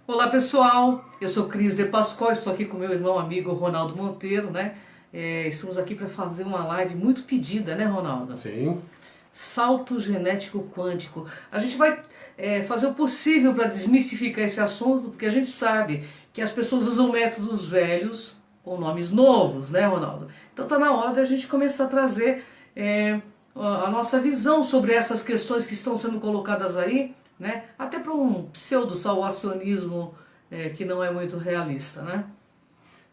Olá pessoal, eu sou Cris de Pascoal, estou aqui com meu irmão amigo Ronaldo Monteiro, né? Estamos aqui para fazer uma live muito pedida, né, Ronaldo? Sim. Salto genético quântico. A gente vai fazer o possível para desmistificar esse assunto, porque a gente sabe que as pessoas usam métodos velhos com nomes novos, né, Ronaldo? Então tá na hora da gente começar a trazer a nossa visão sobre essas questões que estão sendo colocadas aí, né? Até para um pseudo-salvacionismo que não é muito realista, né?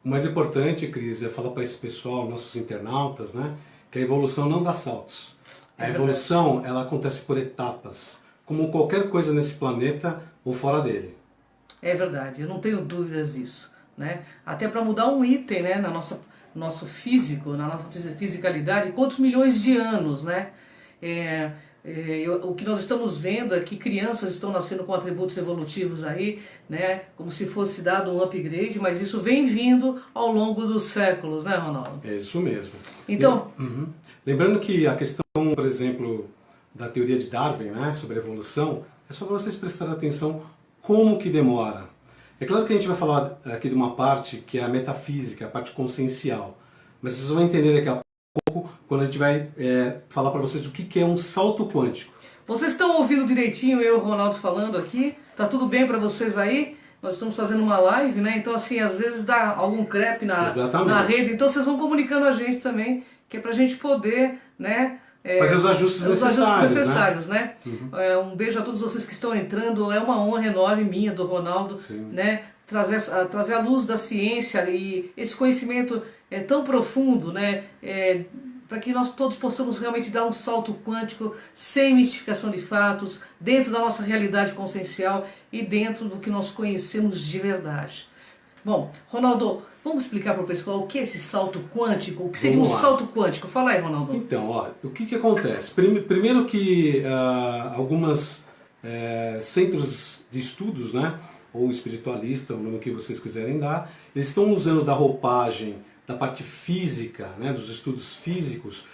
O mais importante, Cris, é falar para esse pessoal, nossos internautas, né, que a evolução não dá saltos. É A verdade. evolução, ela acontece por etapas, como qualquer coisa nesse planeta ou fora dele. É verdade, eu não tenho dúvidas disso, né? Até para mudar um item, né, nosso físico, na nossa fisicalidade, quantos milhões de anos, né? O que nós estamos vendo é que crianças estão nascendo com atributos evolutivos aí, né? Como se fosse dado um upgrade, mas isso vem vindo ao longo dos séculos, né, Ronaldo? É isso mesmo. Então, Uhum. Lembrando que a questão, por exemplo, da teoria de Darwin, né, sobre a evolução, é só para vocês prestarem atenção como que demora. É claro que a gente vai falar aqui de uma parte que é a metafísica, a parte consciencial, mas vocês vão entender daqui a pouco quando a gente vai falar para vocês o que é um salto quântico. vocês estão ouvindo direitinho eu e o Ronaldo falando aqui? Tá tudo bem para vocês aí? Nós estamos fazendo uma live, né? Então, assim, às vezes dá algum crepe na Exatamente. rede. Então, vocês vão comunicando a gente também, que é pra gente poder, né? Fazer os ajustes necessários, né? Uhum. Um beijo a todos vocês que estão entrando. É uma honra enorme minha, do Ronaldo, Sim. né? Trazer a luz da ciência e esse conhecimento tão profundo, né? Para que nós todos possamos realmente dar um salto quântico sem mistificação de fatos, dentro da nossa realidade consciencial e dentro do que nós conhecemos de verdade. Bom, Ronaldo, vamos explicar para o pessoal o que é esse salto quântico? O que seria um Vamos lá. salto quântico? Fala aí, Ronaldo. Então, ó, o que que acontece? Primeiro que algumas centros de estudos, né, ou espiritualista, o nome que vocês quiserem dar, eles estão usando da roupagem, da parte física, né, dos estudos físicos,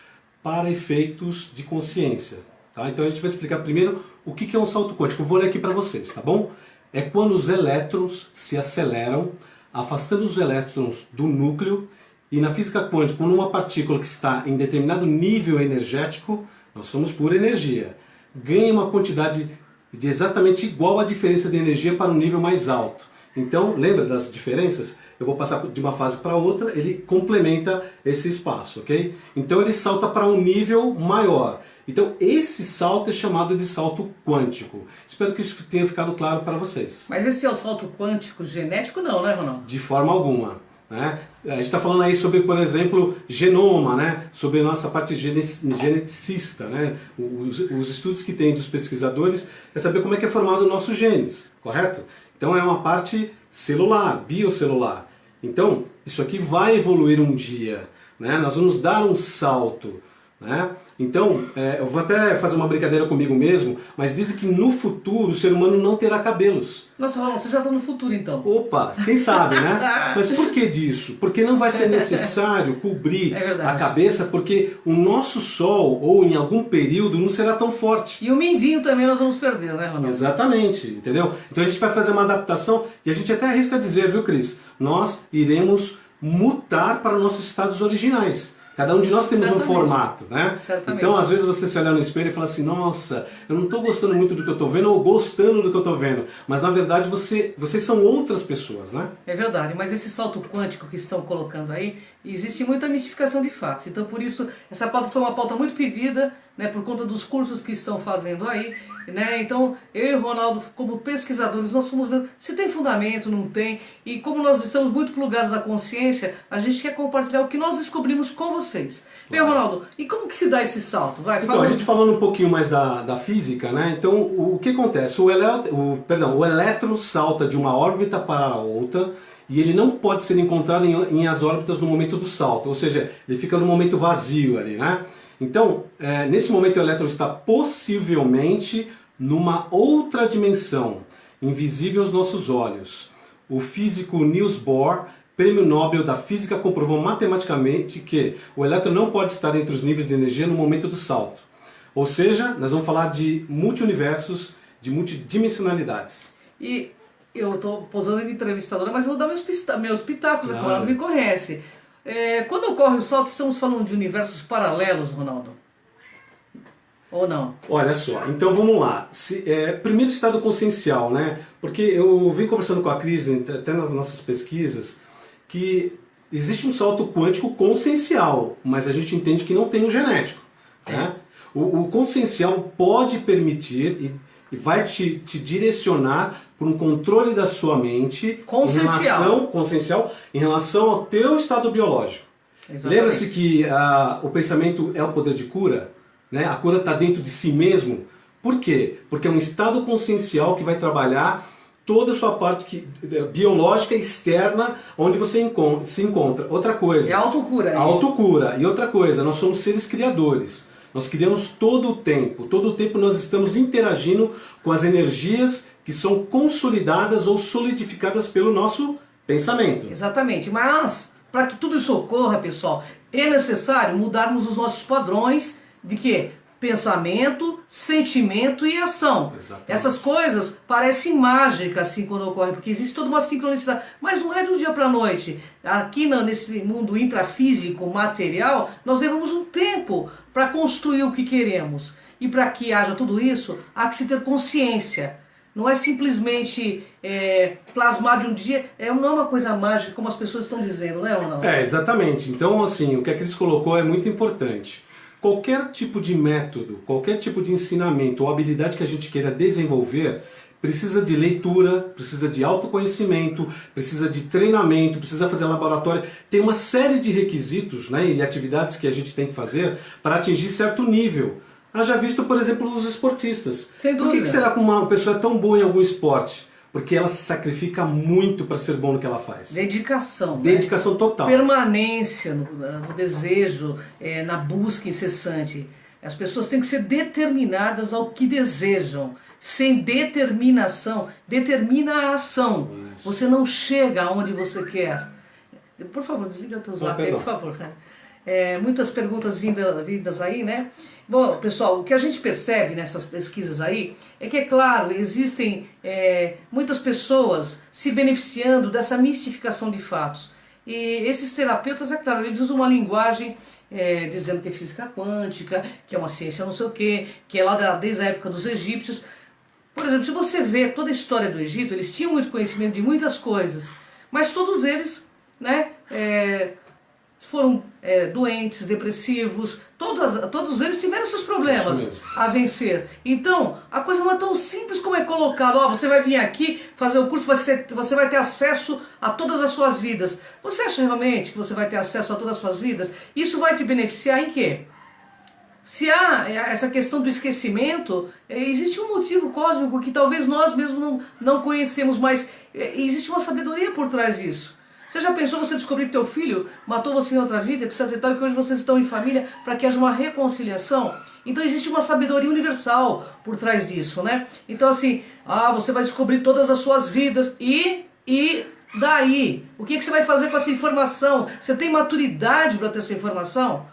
para efeitos de consciência. Tá? Então a gente vai explicar primeiro o que que é um salto quântico. Eu vou ler aqui para vocês, tá bom? É quando os elétrons se aceleram, afastando os elétrons do núcleo, e na física quântica, quando uma partícula que está em determinado nível energético, nós somos pura energia, ganha uma quantidade de exatamente igual à diferença de energia para um nível mais alto. Então, lembra das diferenças? Eu vou passar de uma fase para outra, ele complementa esse espaço, ok? Então ele salta para um nível maior. Então esse salto é chamado de salto quântico. Espero que isso tenha ficado claro para vocês. Mas esse é o salto quântico genético não, né, Ronaldo? De forma alguma. Né? A gente está falando aí sobre, por exemplo, genoma, né? Sobre a nossa parte geneticista. Né? Os estudos que tem dos pesquisadores é saber como é que é formado o nosso genes, correto? Então é uma parte celular, biocelular. Então isso aqui vai evoluir um dia. Né? Nós vamos dar um salto. Né? Então, eu vou até fazer uma brincadeira comigo mesmo, mas dizem que no futuro o ser humano não terá cabelos. Nossa, Ronaldo, você já está no futuro então. Opa, quem sabe, né? Mas por que disso? Porque não vai ser necessário cobrir a cabeça, porque o nosso Sol, ou em algum período, não será tão forte. E o mindinho também nós vamos perder, né, Ronaldo? Exatamente, entendeu? Então a gente vai fazer uma adaptação, e a gente até arrisca dizer, viu, Cris? Nós iremos mutar para nossos estados originais. Cada um de nós temos um formato, né? Certamente. Então, às vezes você se olhar no espelho e fala assim, nossa, eu não estou gostando muito do que eu estou vendo ou gostando do que eu estou vendo. Mas, na verdade, vocês são outras pessoas, né? É verdade, mas esse salto quântico que estão colocando aí, existe muita mistificação de fatos. Então, por isso, essa pauta foi uma pauta muito pedida, né, por conta dos cursos que estão fazendo aí, né? Então, eu e o Ronaldo, como pesquisadores, nós fomos vendo se tem fundamento, não tem. E como nós estamos muito plugados na consciência, a gente quer compartilhar o que nós descobrimos com vocês. Bem, Ronaldo, e como que se dá esse salto? Vai, então, a gente falando um pouquinho mais da física, né? Então, o que acontece? O elétron salta de uma órbita para a outra, e ele não pode ser encontrado em as órbitas no momento do salto, ou seja, ele fica no momento vazio ali, né? Então, nesse momento o elétron está possivelmente numa outra dimensão, invisível aos nossos olhos. O físico Niels Bohr, prêmio Nobel da Física, comprovou matematicamente que o elétron não pode estar entre os níveis de energia no momento do salto. Ou seja, nós vamos falar de multiuniversos, de multidimensionalidades. E eu estou posando de entrevistadora, mas eu vou dar meus pitacos, claro. O Ronaldo me conhece. Quando ocorre o salto, estamos falando de universos paralelos, Ronaldo? Ou não? Olha só, então vamos lá. Primeiro estado consciencial, né? Porque eu venho conversando com a Cris, até nas nossas pesquisas, que existe um salto quântico consciencial, mas a gente entende que não tem um genético. Né? O consciencial pode permitir e vai te direcionar para um controle da sua mente consciencial em relação ao teu estado biológico. Lembra-se que o pensamento é o poder de cura? Né? A cura está dentro de si mesmo. Por quê? Porque é um estado consciencial que vai trabalhar toda a sua parte biológica externa onde você se encontra. Outra coisa. É autocura. A autocura. E outra coisa, nós somos seres criadores. Nós criamos todo o tempo. Todo o tempo nós estamos interagindo com as energias que são consolidadas ou solidificadas pelo nosso pensamento. Exatamente. Mas, para que tudo isso ocorra, pessoal, é necessário mudarmos os nossos padrões de quê? Pensamento, sentimento e ação. Exatamente. Essas coisas parecem mágicas assim quando ocorrem, porque existe toda uma sincronicidade, mas não é do dia para a noite. Aqui nesse mundo intrafísico, material, nós levamos um tempo para construir o que queremos. E para que haja tudo isso, há que se ter consciência. Não é simplesmente plasmar de um dia, não é uma coisa mágica como as pessoas estão dizendo, né, ou não? Exatamente. Então, assim, o que a Cris colocou é muito importante. Qualquer tipo de método, qualquer tipo de ensinamento ou habilidade que a gente queira desenvolver, precisa de leitura, precisa de autoconhecimento, precisa de treinamento, precisa fazer laboratório. Tem uma série de requisitos, né, e atividades que a gente tem que fazer para atingir certo nível. Haja visto, por exemplo, os esportistas. Sem dúvida. Por que será que uma pessoa é tão boa em algum esporte? Porque ela se sacrifica muito para ser bom no que ela faz. Dedicação. Dedicação, né? Total. Permanência no desejo, na busca incessante. As pessoas têm que ser determinadas ao que desejam. Sem determinação, determina a ação. Isso. Você não chega aonde você quer. Por favor, desliga o teu zap aí, por favor. Muitas perguntas vindas aí, né? Bom, pessoal, o que a gente percebe nessas pesquisas aí é que, é claro, existem muitas pessoas se beneficiando dessa mistificação de fatos. E esses terapeutas, é claro, eles usam uma linguagem dizendo que é física quântica, que é uma ciência não sei o quê, que é lá desde a época dos egípcios. Por exemplo, se você vê toda a história do Egito, eles tinham muito conhecimento de muitas coisas, mas todos eles, né, foram doentes, depressivos, todos eles tiveram seus problemas a vencer. Então, a coisa não é tão simples como é colocado. Você vai vir aqui fazer o curso, você vai ter acesso a todas as suas vidas. Você acha realmente que você vai ter acesso a todas as suas vidas? Isso vai te beneficiar em quê? Se há essa questão do esquecimento, existe um motivo cósmico que talvez nós mesmos não conhecemos, mas existe uma sabedoria por trás disso. Você já pensou você descobrir que teu filho matou você em outra vida, etc e tal, e que hoje vocês estão em família para que haja uma reconciliação? Então existe uma sabedoria universal por trás disso, né? Então assim, você vai descobrir todas as suas vidas e daí? O que você vai fazer com essa informação? Você tem maturidade para ter essa informação?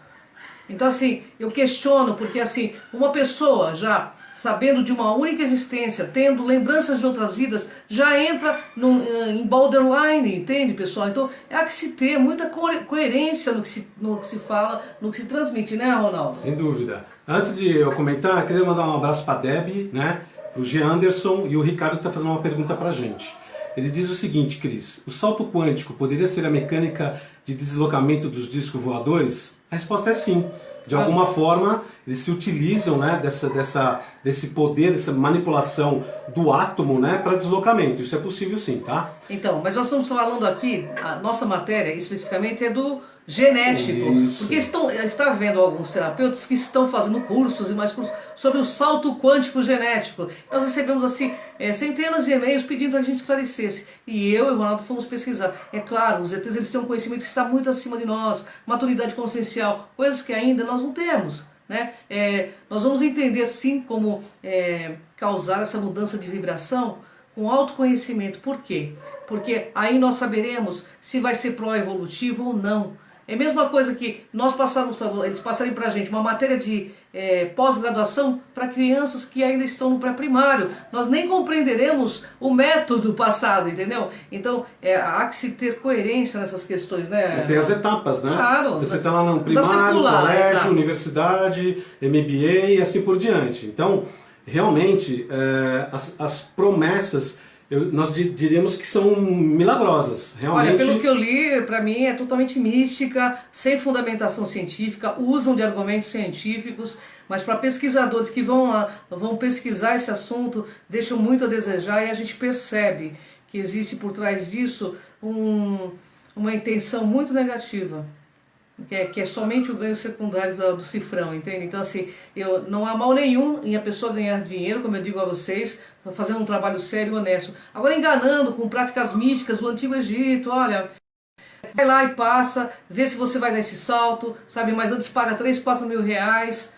Então assim, eu questiono, porque assim, uma pessoa já sabendo de uma única existência, tendo lembranças de outras vidas, já entra em borderline, entende, pessoal? Então, há que se ter muita coerência no que se fala, no que se transmite, né, Ronaldo? Sem dúvida. Antes de eu comentar, eu queria mandar um abraço para a Deb, né, o G. Anderson e o Ricardo que está fazendo uma pergunta para a gente. Ele diz o seguinte, Cris, o salto quântico poderia ser a mecânica de deslocamento dos discos voadores? A resposta é sim. De alguma forma, eles se utilizam, né, desse poder, dessa manipulação do átomo, né, para deslocamento. Isso é possível sim, tá? Então, mas nós estamos falando aqui, a nossa matéria especificamente é do genético. Isso. Porque está havendo alguns terapeutas que estão fazendo cursos e mais cursos sobre o salto quântico genético. Nós recebemos assim centenas de e-mails pedindo para a gente esclarecesse. E eu e o Ronaldo fomos pesquisar. É claro, os ETs eles têm um conhecimento que está muito acima de nós, maturidade consciencial, coisas que ainda nós não temos. Né? Nós vamos entender sim como causar essa mudança de vibração com autoconhecimento. Por quê? Porque aí nós saberemos se vai ser pró-evolutivo ou não. É a mesma coisa que nós passarmos eles passarem para a gente uma matéria de pós-graduação para crianças que ainda estão no pré-primário. Nós nem compreenderemos o método passado, entendeu? Então, há que se ter coerência nessas questões, né? Tem as etapas, né? Claro. Então, você está lá no primário, colégio, universidade, MBA e assim por diante. Então, realmente, as promessas, nós diríamos que são milagrosas. Realmente... Olha, pelo que eu li, para mim é totalmente mística, sem fundamentação científica, usam de argumentos científicos, mas para pesquisadores que vão pesquisar esse assunto, deixam muito a desejar, e a gente percebe que existe por trás disso uma intenção muito negativa. Que é somente o ganho secundário do cifrão, entende? Então, assim, não há mal nenhum em a pessoa ganhar dinheiro, como eu digo a vocês, fazendo um trabalho sério e honesto. Agora, enganando com práticas místicas do Antigo Egito, olha, vai lá e passa, vê se você vai dar esse salto, sabe? Mas antes paga 3, 4 mil reais,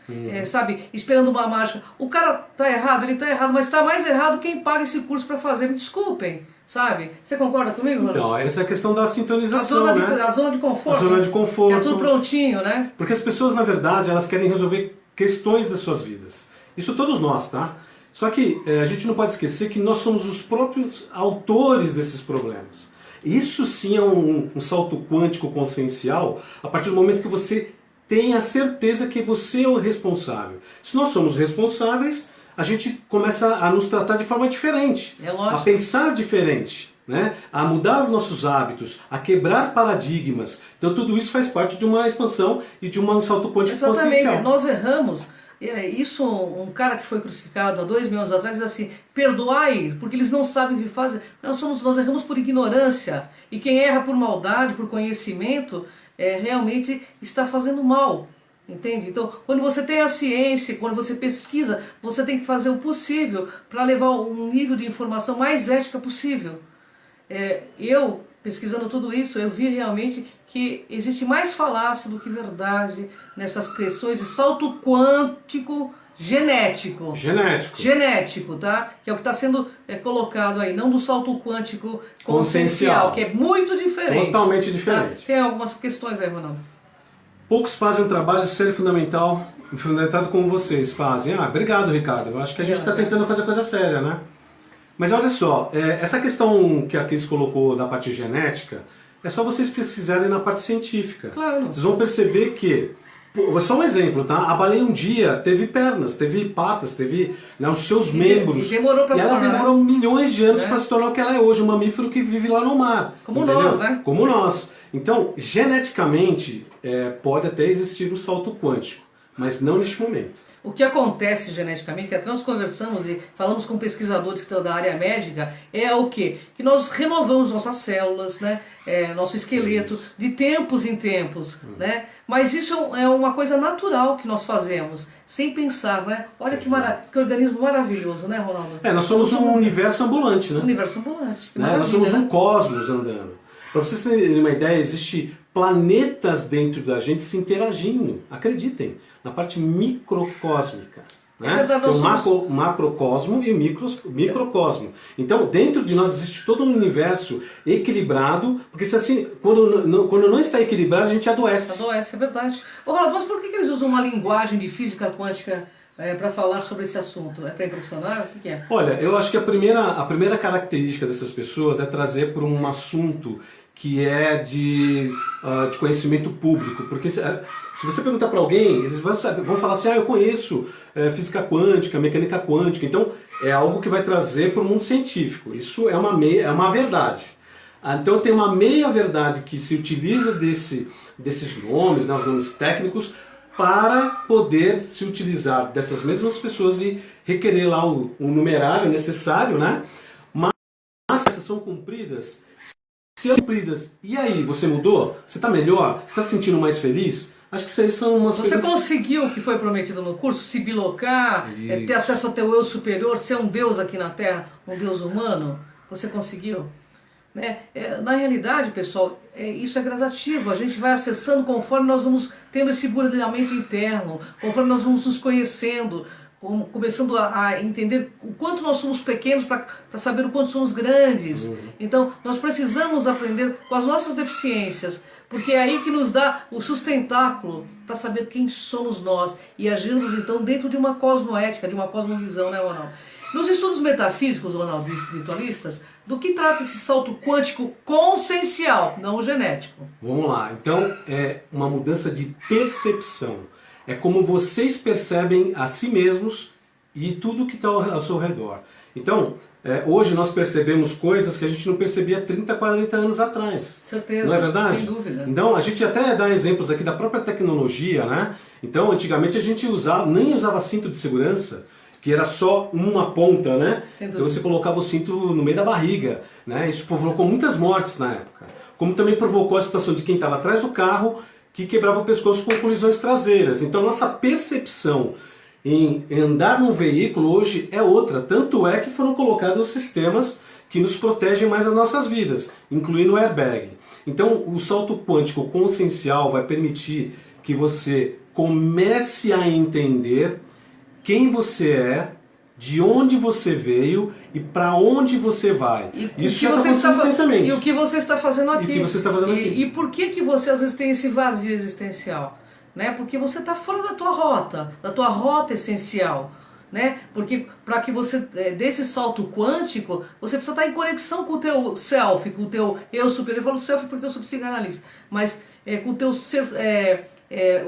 sabe? Esperando uma mágica. O cara tá errado, ele tá errado, mas tá mais errado quem paga esse curso para fazer, me desculpem. Sabe? Você concorda comigo, Ronaldo? Então, essa é a questão da sintonização, né? A zona de conforto. A zona de conforto. É tudo prontinho, né? Porque as pessoas, na verdade, elas querem resolver questões das suas vidas. Isso todos nós, tá? Só que a gente não pode esquecer que nós somos os próprios autores desses problemas. Isso sim é um salto quântico consciencial a partir do momento que você tem a certeza que você é o responsável. Se nós somos responsáveis, a gente começa a nos tratar de forma diferente, a pensar diferente, né? A mudar os nossos hábitos, a quebrar paradigmas. Então tudo isso faz parte de uma expansão e de um salto quântico consciencial. Exatamente, nós erramos. Isso, um cara que foi crucificado há 2.000 anos atrás diz assim, perdoai, porque eles não sabem o que fazem. Nós erramos por ignorância, e quem erra por maldade, por conhecimento, realmente está fazendo mal. Entende? Então, quando você tem a ciência, quando você pesquisa, você tem que fazer o possível para levar um nível de informação mais ética possível. Eu, pesquisando tudo isso, eu vi realmente que existe mais falácia do que verdade nessas questões de salto quântico genético. Genético, tá? Que é o que está sendo colocado aí, não do salto quântico consciencial, que é muito diferente. Totalmente diferente. Tá? Tem algumas questões aí, Ronaldo. Poucos fazem um trabalho sério e fundamentado como vocês fazem. Obrigado, Ricardo. Eu acho que a gente está tentando fazer coisa séria, né? Mas olha só, essa questão que a Cris colocou da parte genética, é só vocês pesquisarem na parte científica. Claro. Vocês vão perceber que, só um exemplo, tá? A baleia um dia teve pernas, teve patas, teve os seus membros. E demorou para se tornar. Ela demorou milhões de anos para se tornar o que ela é hoje, um mamífero que vive lá no mar. Como nós, né? Como nós. Então, geneticamente, pode até existir o salto quântico, mas não neste momento. O que acontece geneticamente, que até nós conversamos e falamos com pesquisadores que estão da área médica, é o quê? Que nós renovamos nossas células, né? Nosso esqueleto, de tempos em tempos, né? Mas isso é uma coisa natural que nós fazemos, sem pensar, né? Olha que organismo maravilhoso, né, Ronaldo? Nós somos um universo ambulante, né? Um universo ambulante. Nós somos um cosmos andando. Para vocês terem uma ideia, existe planetas dentro da gente se interagindo, acreditem, na parte microcósmica. Né? Tem o macrocosmo e o microcosmo. Então, dentro de nós existe todo um universo equilibrado, porque se assim, quando não está equilibrado, a gente adoece. Adoece, é verdade. Ronaldo, mas por que eles usam uma linguagem de física quântica para falar sobre esse assunto? É para impressionar? O que é? Olha, eu acho que a primeira característica dessas pessoas é trazer para um assunto que é de conhecimento público. Porque se você perguntar para alguém, eles vão falar assim, eu conheço física quântica, mecânica quântica. Então, é algo que vai trazer para o mundo científico. Isso é uma verdade. Então, tem uma meia-verdade que se utiliza desses nomes, né, os nomes técnicos, para poder se utilizar dessas mesmas pessoas e requerer lá o numerário necessário, né? Mas essas são cumpridas. Se são cumpridas, e aí, você mudou? Você está melhor? Você está se sentindo mais feliz? Acho que isso aí são umas coisas... Você conseguiu o que foi prometido no curso? Se bilocar, ter acesso ao teu eu superior, ser um Deus aqui na Terra, um Deus humano? Você conseguiu? Né? Na realidade, pessoal, isso é gradativo. A gente vai acessando conforme nós vamos tendo esse burilamento interno, conforme nós vamos nos conhecendo, começando a entender o quanto nós somos pequenos para saber o quanto somos grandes. Então, nós precisamos aprender com as nossas deficiências, porque é aí que nos dá o sustentáculo para saber quem somos nós e agirmos, então, dentro de uma cosmoética, de uma cosmovisão, né, Ronaldo? Nos estudos metafísicos, Ronaldo, e espiritualistas, do que trata esse salto quântico consciencial, não o genético? Vamos lá. Então, é uma mudança de percepção. É como vocês percebem a si mesmos e tudo que está ao seu redor. Então, hoje nós percebemos coisas que a gente não percebia 30, 40 anos atrás. Certeza. Não é verdade? Sem dúvida. Então, a gente até dá exemplos aqui da própria tecnologia, né? Então, antigamente a gente nem usava cinto de segurança, que era só uma ponta, né? Então você colocava o cinto no meio da barriga, né? Isso provocou muitas mortes na época. Como também provocou a situação de quem estava atrás do carro, que quebrava o pescoço com colisões traseiras. Então nossa percepção em andar num veículo hoje é outra. Tanto é que foram colocados sistemas que nos protegem mais as nossas vidas, incluindo o airbag. Então o salto quântico consciencial vai permitir que você comece a entender quem você é, de onde você veio e para onde você vai. Isso já está acontecendo intensamente. E o que você está fazendo aqui. E o que você está fazendo aqui. E por que você às vezes tem esse vazio existencial? Né? Porque você está fora da tua rota essencial. Né? Porque para que você dê esse salto quântico, você precisa estar em conexão com o teu self, com o teu eu superior. Eu falo self porque eu sou psicanalista, mas com o teu ser...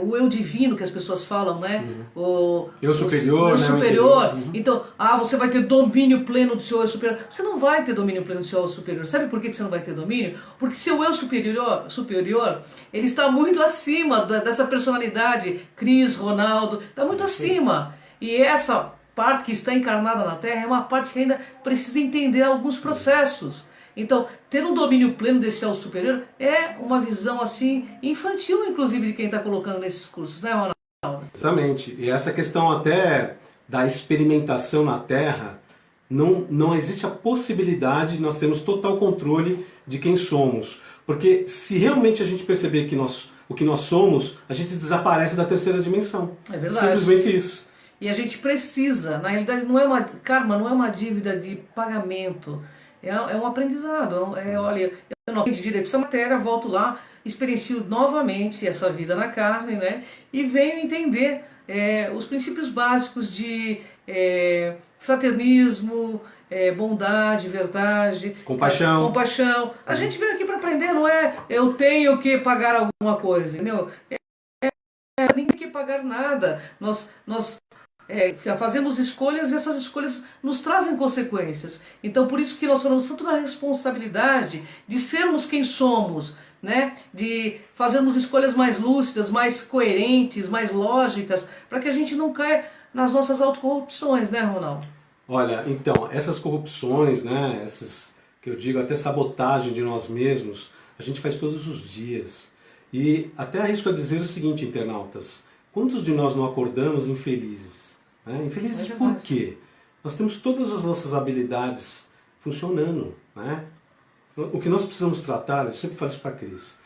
o eu divino que as pessoas falam, né? O eu superior, o eu né? superior. Então, você vai ter domínio pleno do seu eu superior. Você não vai ter domínio pleno do seu eu superior. Sabe por que você não vai ter domínio? Porque seu eu superior, ele está muito acima dessa personalidade, Cris, Ronaldo, está muito acima. E essa parte que está encarnada na Terra é uma parte que ainda precisa entender alguns processos. Então, ter um domínio pleno desse eu superior é uma visão assim infantil, inclusive, de quem está colocando nesses cursos, né, Ronaldo? Exatamente. E essa questão até da experimentação na Terra, não existe a possibilidade de nós termos total controle de quem somos. Porque se realmente a gente perceber o que nós somos, a gente desaparece da terceira dimensão. É verdade. Simplesmente isso. E a gente precisa, na realidade, karma não é uma dívida de pagamento. É um aprendizado. Olha, eu não aprendi direito essa matéria, volto lá, experiencio novamente essa vida na carne, né? E venho entender os princípios básicos de fraternismo, bondade, verdade, compaixão. A gente veio aqui para aprender, não é eu tenho que pagar alguma coisa, entendeu? Ninguém tem que pagar nada. Nós fazemos escolhas e essas escolhas nos trazem consequências. Então por isso que nós falamos tanto da responsabilidade de sermos quem somos, né? De fazermos escolhas mais lúcidas, mais coerentes, mais lógicas, para que a gente não caia nas nossas autocorrupções, né, Ronaldo? Olha, então, essas corrupções, né, essas que eu digo até sabotagem de nós mesmos, a gente faz todos os dias. E até arrisco a dizer o seguinte, internautas, quantos de nós não acordamos infelizes? Infelizes por quê? Nós temos todas as nossas habilidades funcionando. Né? O que nós precisamos tratar, eu sempre falo isso para a Cris,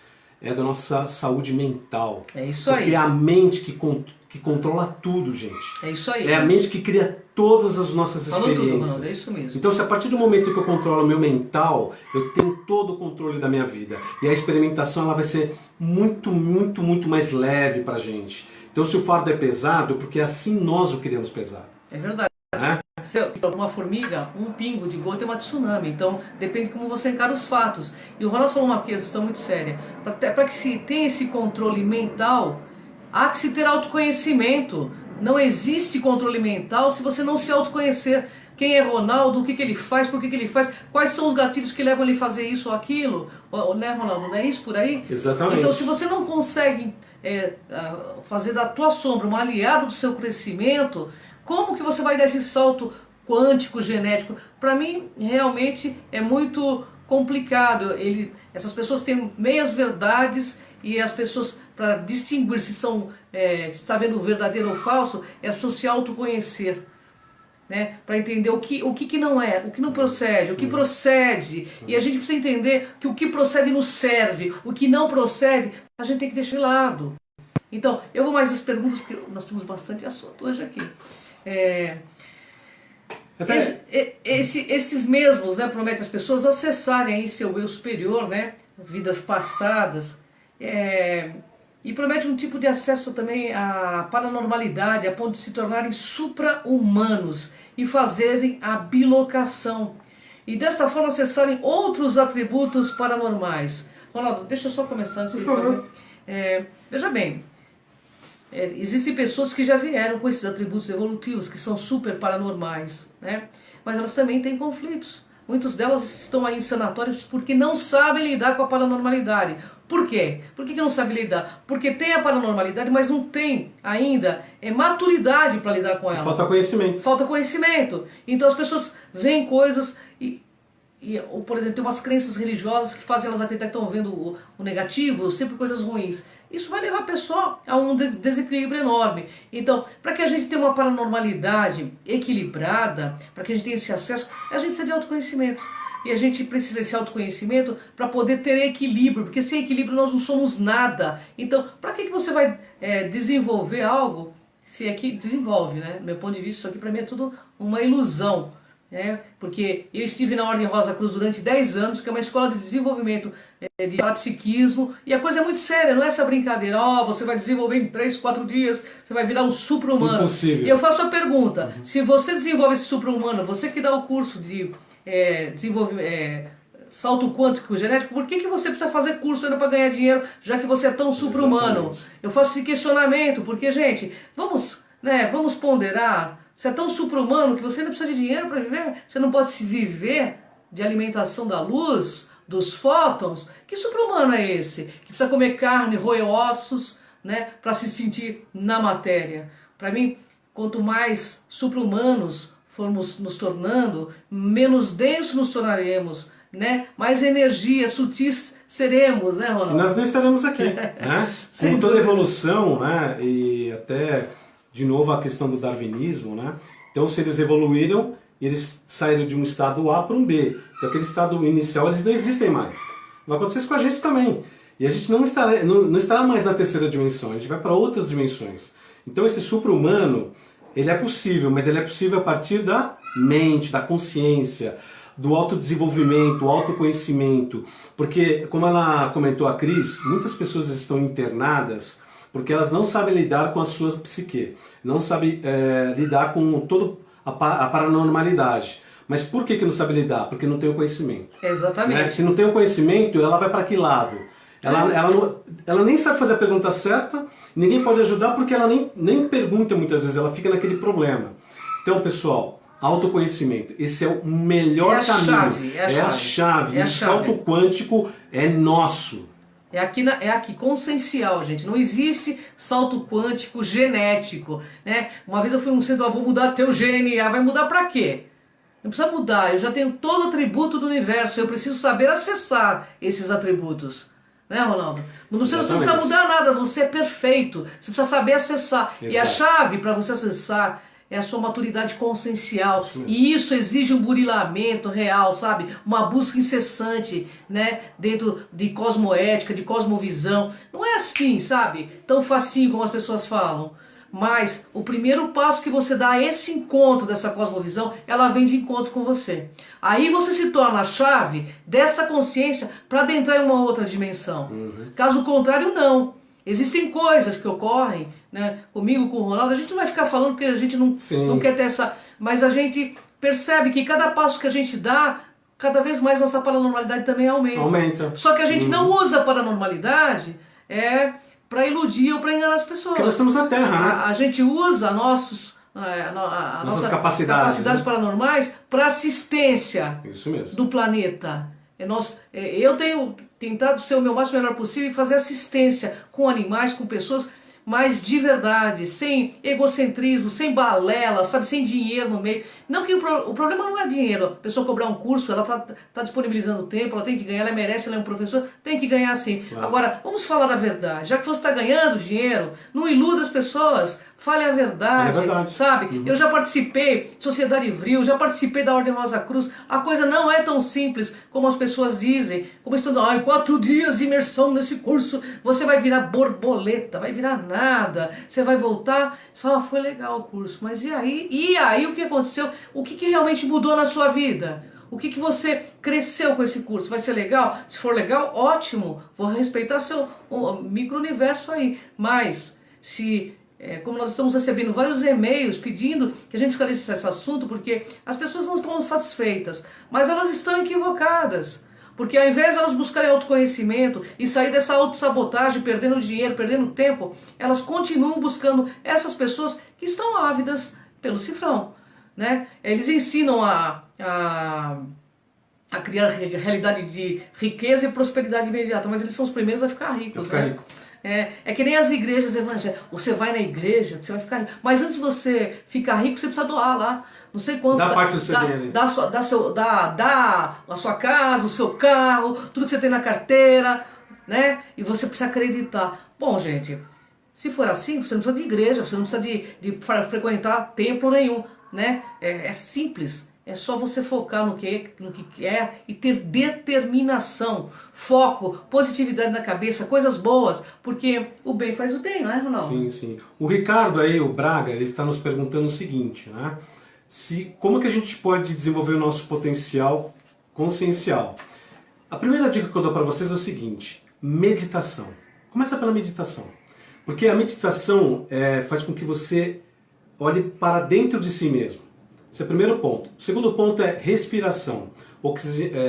é da nossa saúde mental. É isso aí. Porque é a mente que controla tudo, gente. É isso aí. É a mente que cria todas as nossas experiências. Tudo, é isso mesmo. Então, se a partir do momento que eu controlo o meu mental, eu tenho todo o controle da minha vida. E a experimentação ela vai ser muito, muito, muito mais leve pra gente. Então, se o fardo é pesado, porque assim nós o queremos pesado. É verdade. Se uma formiga, um pingo de gota é uma tsunami. Então, depende de como você encara os fatos. E o Ronaldo falou uma questão muito séria. Para que se tenha esse controle mental, há que se ter autoconhecimento. Não existe controle mental se você não se autoconhecer. Quem é Ronaldo, o que ele faz, por que ele faz, quais são os gatilhos que levam ele a fazer isso ou aquilo, né, Ronaldo? Não é isso por aí? Exatamente. Então, se você não consegue fazer da tua sombra uma aliada do seu crescimento, como que você vai dar esse salto quântico, genético? Para mim, realmente é muito complicado. Essas pessoas têm meias verdades e as pessoas, para distinguir se está vendo verdadeiro ou falso, é a pessoa se autoconhecer. Né? Para entender o que não é, o que não procede, o que procede. E a gente precisa entender que o que procede nos serve, o que não procede, a gente tem que deixar de lado. Então, eu vou mais às perguntas, porque nós temos bastante assunto hoje aqui. Esses mesmos, né, prometem às pessoas acessarem aí seu eu superior, né, vidas passadas, e promete um tipo de acesso também à paranormalidade, a ponto de se tornarem supra-humanos e fazerem a bilocação. E desta forma acessarem outros atributos paranormais. Ronaldo, deixa eu só começar antes de fazer. Veja bem, existem pessoas que já vieram com esses atributos evolutivos, que são super paranormais, né? Mas elas também têm conflitos. Muitas delas estão aí em sanatórios porque não sabem lidar com a paranormalidade. Por quê? Por que não sabe lidar? Porque tem a paranormalidade, mas não tem ainda maturidade para lidar com ela. Falta conhecimento. Falta conhecimento. Então as pessoas veem coisas ou, por exemplo, tem umas crenças religiosas que fazem elas acreditar que estão vendo o negativo, sempre coisas ruins. Isso vai levar a pessoa a um desequilíbrio enorme. Então, para que a gente tenha uma paranormalidade equilibrada, para que a gente tenha esse acesso, a gente precisa de autoconhecimento. E a gente precisa desse autoconhecimento para poder ter equilíbrio, porque sem equilíbrio nós não somos nada. Então, para que você vai desenvolver algo se aqui desenvolve, né? Do meu ponto de vista, isso aqui para mim é tudo uma ilusão. Porque eu estive na Ordem Rosa Cruz durante 10 anos, que é uma escola de desenvolvimento de parapsiquismo, e a coisa é muito séria, não é essa brincadeira, você vai desenvolver em 3, 4 dias, você vai virar um supra-humano. Impossível. E eu faço a pergunta, se você desenvolve esse supra-humano, você que dá o curso de salto quântico genético, por que você precisa fazer curso ainda para ganhar dinheiro, já que você é tão supra-humano? Eu faço esse questionamento, porque, gente, vamos ponderar. Você é tão supra-humano que você ainda precisa de dinheiro para viver? Você não pode se viver de alimentação da luz, dos fótons? Que supra-humano é esse? Que precisa comer carne, roer ossos, né, para se sentir na matéria. Para mim, quanto mais supra-humanos formos nos tornando, menos densos nos tornaremos, né? Mais energia, sutis seremos, né, Ronaldo? E nós não estaremos aqui, né? Como toda evolução, né, e até... De novo a questão do darwinismo, né? Então se eles evoluíram, eles saíram de um estado A para um B. Então aquele estado inicial eles não existem mais. Vai acontecer isso com a gente também. E a gente não estará mais na terceira dimensão, a gente vai para outras dimensões. Então esse supra-humano, ele é possível, mas ele é possível a partir da mente, da consciência, do autodesenvolvimento, autoconhecimento. Porque, como ela comentou a Cris, muitas pessoas estão internadas porque elas não sabem lidar com a sua psique, não sabem lidar com toda a paranormalidade. Mas por que não sabe lidar? Porque não tem o conhecimento. Exatamente. Né? Se não tem o conhecimento, ela vai para que lado? Ela nem sabe fazer a pergunta certa, ninguém pode ajudar porque ela nem pergunta muitas vezes, ela fica naquele problema. Então, pessoal, autoconhecimento, esse é o melhor caminho. É a chave. Esse salto quântico é nosso. É aqui, consciencial, gente. Não existe salto quântico genético, né? Uma vez eu fui num centro, vou mudar teu DNA. Vai mudar pra quê? Não precisa mudar, eu já tenho todo o atributo do universo. Eu preciso saber acessar esses atributos. Né, Ronaldo? Você não precisa mudar nada, você é perfeito. Você precisa saber acessar. Exato. E a chave para você acessar é a sua maturidade consciencial. E isso exige um burilamento real, sabe? Uma busca incessante, né? Dentro de cosmoética, de cosmovisão. Não é assim, sabe? Tão facinho como as pessoas falam. Mas o primeiro passo que você dá a esse encontro dessa cosmovisão, ela vem de encontro com você. Aí você se torna a chave dessa consciência para adentrar em uma outra dimensão. Caso contrário, não. Existem coisas que ocorrem, né, comigo, com o Ronaldo, a gente não vai ficar falando porque a gente não quer ter essa... Mas a gente percebe que cada passo que a gente dá, cada vez mais nossa paranormalidade também aumenta. Só que a gente não usa a paranormalidade para iludir ou para enganar as pessoas. Porque nós estamos na Terra, né? A gente usa nossas capacidades paranormais para assistência do planeta. Eu tenho tentado ser o meu máximo melhor possível e fazer assistência com animais, com pessoas, mas de verdade, sem egocentrismo, sem balela, sabe, sem dinheiro no meio. Não que o problema não é dinheiro. A pessoa cobrar um curso, ela tá disponibilizando tempo, ela tem que ganhar, ela merece, ela é um professor, tem que ganhar sim. Claro. Agora, vamos falar a verdade. Já que você está ganhando dinheiro, não iluda as pessoas. fale a verdade, sabe? Eu já participei de Sociedade Vril, já participei da Ordem Rosa Cruz. A coisa não é tão simples como as pessoas dizem. Como estão, 4 dias de imersão nesse curso, você vai virar borboleta, vai virar nada. Você vai voltar, você fala, foi legal o curso, mas e aí? E aí o que aconteceu? O que realmente mudou na sua vida? O que você cresceu com esse curso? Vai ser legal? Se for legal, ótimo. Vou respeitar seu micro-universo aí. Mas, como nós estamos recebendo vários e-mails pedindo que a gente esclareça esse assunto, porque as pessoas não estão satisfeitas, mas elas estão equivocadas. Porque ao invés de elas buscarem autoconhecimento e sair dessa autossabotagem, perdendo dinheiro, perdendo tempo, elas continuam buscando essas pessoas que estão ávidas pelo cifrão. Né? Eles ensinam a criar realidade de riqueza e prosperidade imediata, mas eles são os primeiros a ficar ricos. Rico. É que nem as igrejas evangélicas. Você vai na igreja, você vai ficar rico. Mas antes de você ficar rico, você precisa doar lá. Não sei quanto. Dá parte do seu dinheiro. Dá a sua casa, o seu carro, tudo que você tem na carteira, né? E você precisa acreditar. Bom, gente, se for assim, você não precisa de igreja, você não precisa de frequentar templo nenhum. Né? É simples, é só você focar no que quer e ter determinação, foco, positividade na cabeça, coisas boas, porque o bem faz o bem, não é, Ronaldo? Sim, sim. O Ricardo aí, o Braga, ele está nos perguntando o seguinte, né? Como que a gente pode desenvolver o nosso potencial consciencial? A primeira dica que eu dou para vocês é o seguinte, meditação. Começa pela meditação, porque a meditação faz com que você olhe para dentro de si mesmo. Esse é o primeiro ponto. O segundo ponto é respiração.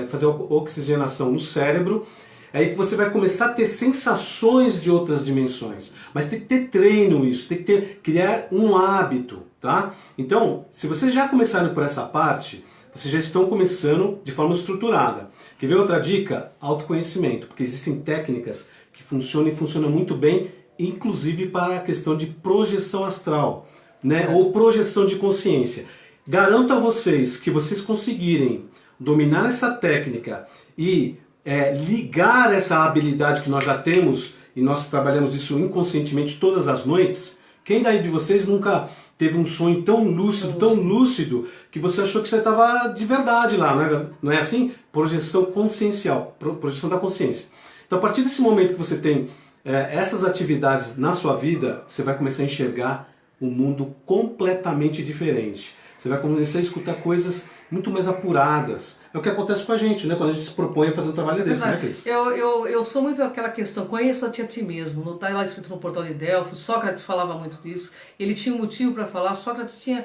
Fazer oxigenação no cérebro. É aí que você vai começar a ter sensações de outras dimensões. Mas tem que ter treino isso, tem que criar um hábito. Tá? Então, se vocês já começaram por essa parte, vocês já estão começando de forma estruturada. Quer ver outra dica? Autoconhecimento. Porque existem técnicas que funcionam e funcionam muito bem, inclusive para a questão de projeção astral. Né? Ou projeção de consciência. Garanto a vocês que vocês conseguirem dominar essa técnica e ligar essa habilidade que nós já temos, e nós trabalhamos isso inconscientemente todas as noites. Quem daí de vocês nunca teve um sonho tão lúcido, que você achou que você estava de verdade lá, não é assim? Projeção consciencial, projeção da consciência. Então a partir desse momento que você tem essas atividades na sua vida, você vai começar a enxergar um mundo completamente diferente. Você vai começar a escutar coisas muito mais apuradas. É o que acontece com a gente, né? Quando a gente se propõe a fazer um trabalho desse, né, Cris? Eu sou muito aquela questão, conheça-te a ti mesmo. Não está lá escrito no Portal de Delfos, Sócrates falava muito disso. Ele tinha um motivo para falar, Sócrates tinha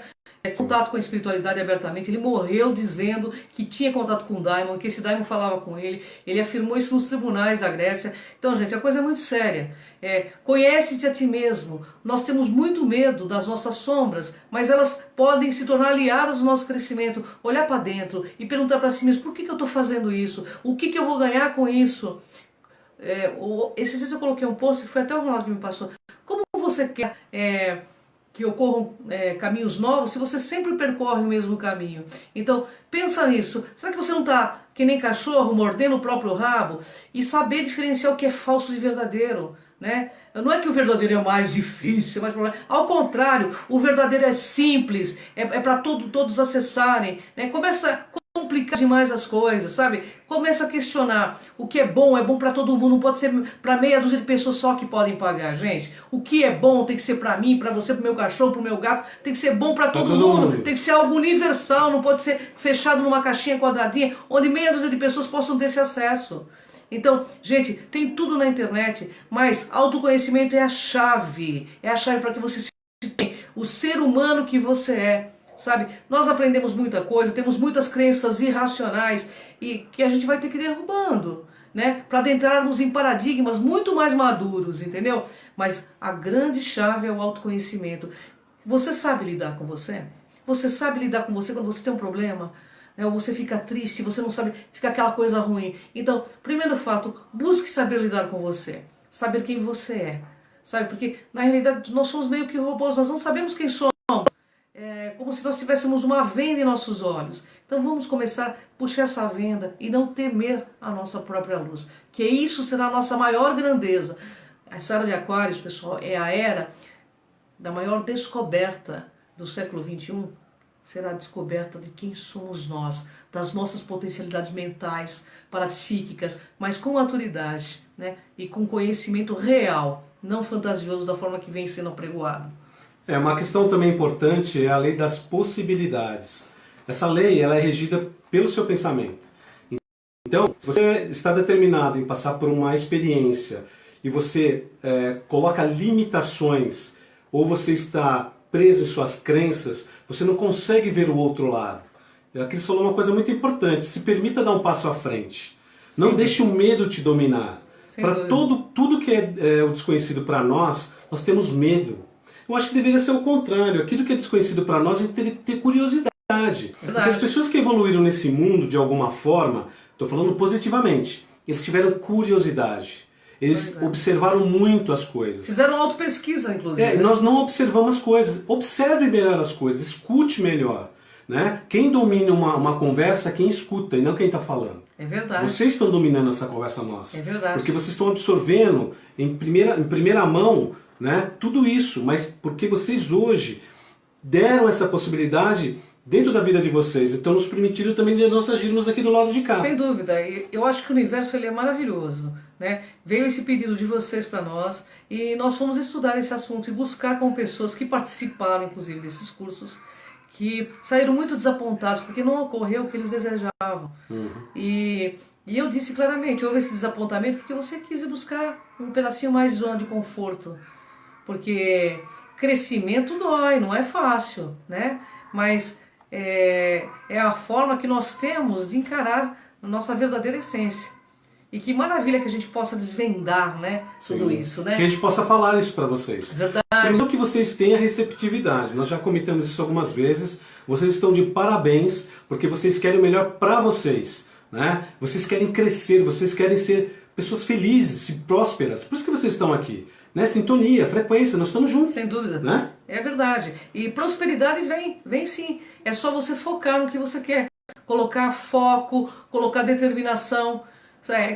contato com a espiritualidade abertamente. Ele morreu dizendo que tinha contato com o Daimon, que esse Daimon falava com ele. Ele afirmou isso nos tribunais da Grécia. Então, gente, a coisa é muito séria. Conhece-te a ti mesmo. Nós temos muito medo das nossas sombras, mas elas podem se tornar aliadas do nosso crescimento. Olhar para dentro e perguntar para si mesmo, por que eu estou fazendo isso? O que eu vou ganhar com isso? Esses dias eu coloquei um post, que foi até o Ronaldo que me passou. Como você quer que ocorram caminhos novos se você sempre percorre o mesmo caminho? Então, pensa nisso. Será que você não está que nem cachorro mordendo o próprio rabo? E saber diferenciar o que é falso de verdadeiro, né? Não é que o verdadeiro é o mais difícil, mais problemático. Ao contrário, o verdadeiro é simples, é para todos acessarem, né? Começa a complicar demais as coisas, sabe? Começa a questionar. O que é bom para todo mundo, não pode ser para meia dúzia de pessoas só que podem pagar, gente. O que é bom tem que ser para mim, para você, para o meu cachorro, para o meu gato, tem que ser bom para todo mundo. Tem que ser algo universal, não pode ser fechado numa caixinha quadradinha, onde meia dúzia de pessoas possam ter esse acesso. Então, gente, tem tudo na internet, mas autoconhecimento é a chave para que você se tenha o ser humano que você é, sabe? Nós aprendemos muita coisa, temos muitas crenças irracionais e que a gente vai ter que ir derrubando, né? Para adentrarmos em paradigmas muito mais maduros, entendeu? Mas a grande chave é o autoconhecimento. Você sabe lidar com você? Você sabe lidar com você quando você tem um problema? Ou você fica triste, você não sabe, fica aquela coisa ruim. Então, primeiro fato, busque saber lidar com você, saber quem você é, sabe? Porque, na realidade, nós somos meio que robôs, nós não sabemos quem somos, como se nós tivéssemos uma venda em nossos olhos. Então, vamos começar a puxar essa venda e não temer a nossa própria luz, que isso será a nossa maior grandeza. Essa era de Aquários, pessoal, é a era da maior descoberta do século XXI será a descoberta de quem somos nós, das nossas potencialidades mentais, parapsíquicas, mas com maturidade, né? E com conhecimento real, não fantasioso da forma que vem sendo apregoado. Uma questão também importante é a lei das possibilidades. Essa lei ela é regida pelo seu pensamento. Então, se você está determinado em passar por uma experiência e você coloca limitações ou você está preso em suas crenças, você não consegue ver o outro lado. A Cris falou uma coisa muito importante, se permita dar um passo à frente. Sim. Não deixe o medo te dominar. Para tudo que é o desconhecido para nós temos medo. Eu acho que deveria ser o contrário. Aquilo que é desconhecido para nós, a gente teria que ter curiosidade. Porque as pessoas que evoluíram nesse mundo de alguma forma, estou falando positivamente, eles tiveram curiosidade. Eles observaram muito as coisas. Fizeram autopesquisa, inclusive. Nós não observamos as coisas. Observe melhor as coisas, escute melhor. Né? Quem domina uma conversa é quem escuta e não quem está falando. É verdade. Vocês estão dominando essa conversa nossa. É verdade. Porque vocês estão absorvendo em primeira mão, né, tudo isso. Mas porque vocês hoje deram essa possibilidade dentro da vida de vocês. Então nos permitiram também de nós agirmos aqui do lado de cá. Sem dúvida. Eu acho que o universo ele é maravilhoso. Né? Veio esse pedido de vocês para nós e nós fomos estudar esse assunto e buscar com pessoas que participaram, inclusive, desses cursos, que saíram muito desapontados porque não ocorreu o que eles desejavam. E eu disse claramente, houve esse desapontamento porque você quis buscar um pedacinho mais de zona de conforto. Porque crescimento dói, não é fácil, né? Mas é a forma que nós temos de encarar a nossa verdadeira essência. E que maravilha que a gente possa desvendar, né, tudo isso, né? Que a gente possa falar isso para vocês. Verdade. Primeiro que vocês tenham receptividade. Nós já comentamos isso algumas vezes. Vocês estão de parabéns porque vocês querem o melhor para vocês, né? Vocês querem crescer, vocês querem ser pessoas felizes e prósperas. Por isso que vocês estão aqui, né? Sintonia, frequência, nós estamos juntos. Sem dúvida. Né? É verdade. E prosperidade vem sim. É só você focar no que você quer. Colocar foco, colocar determinação.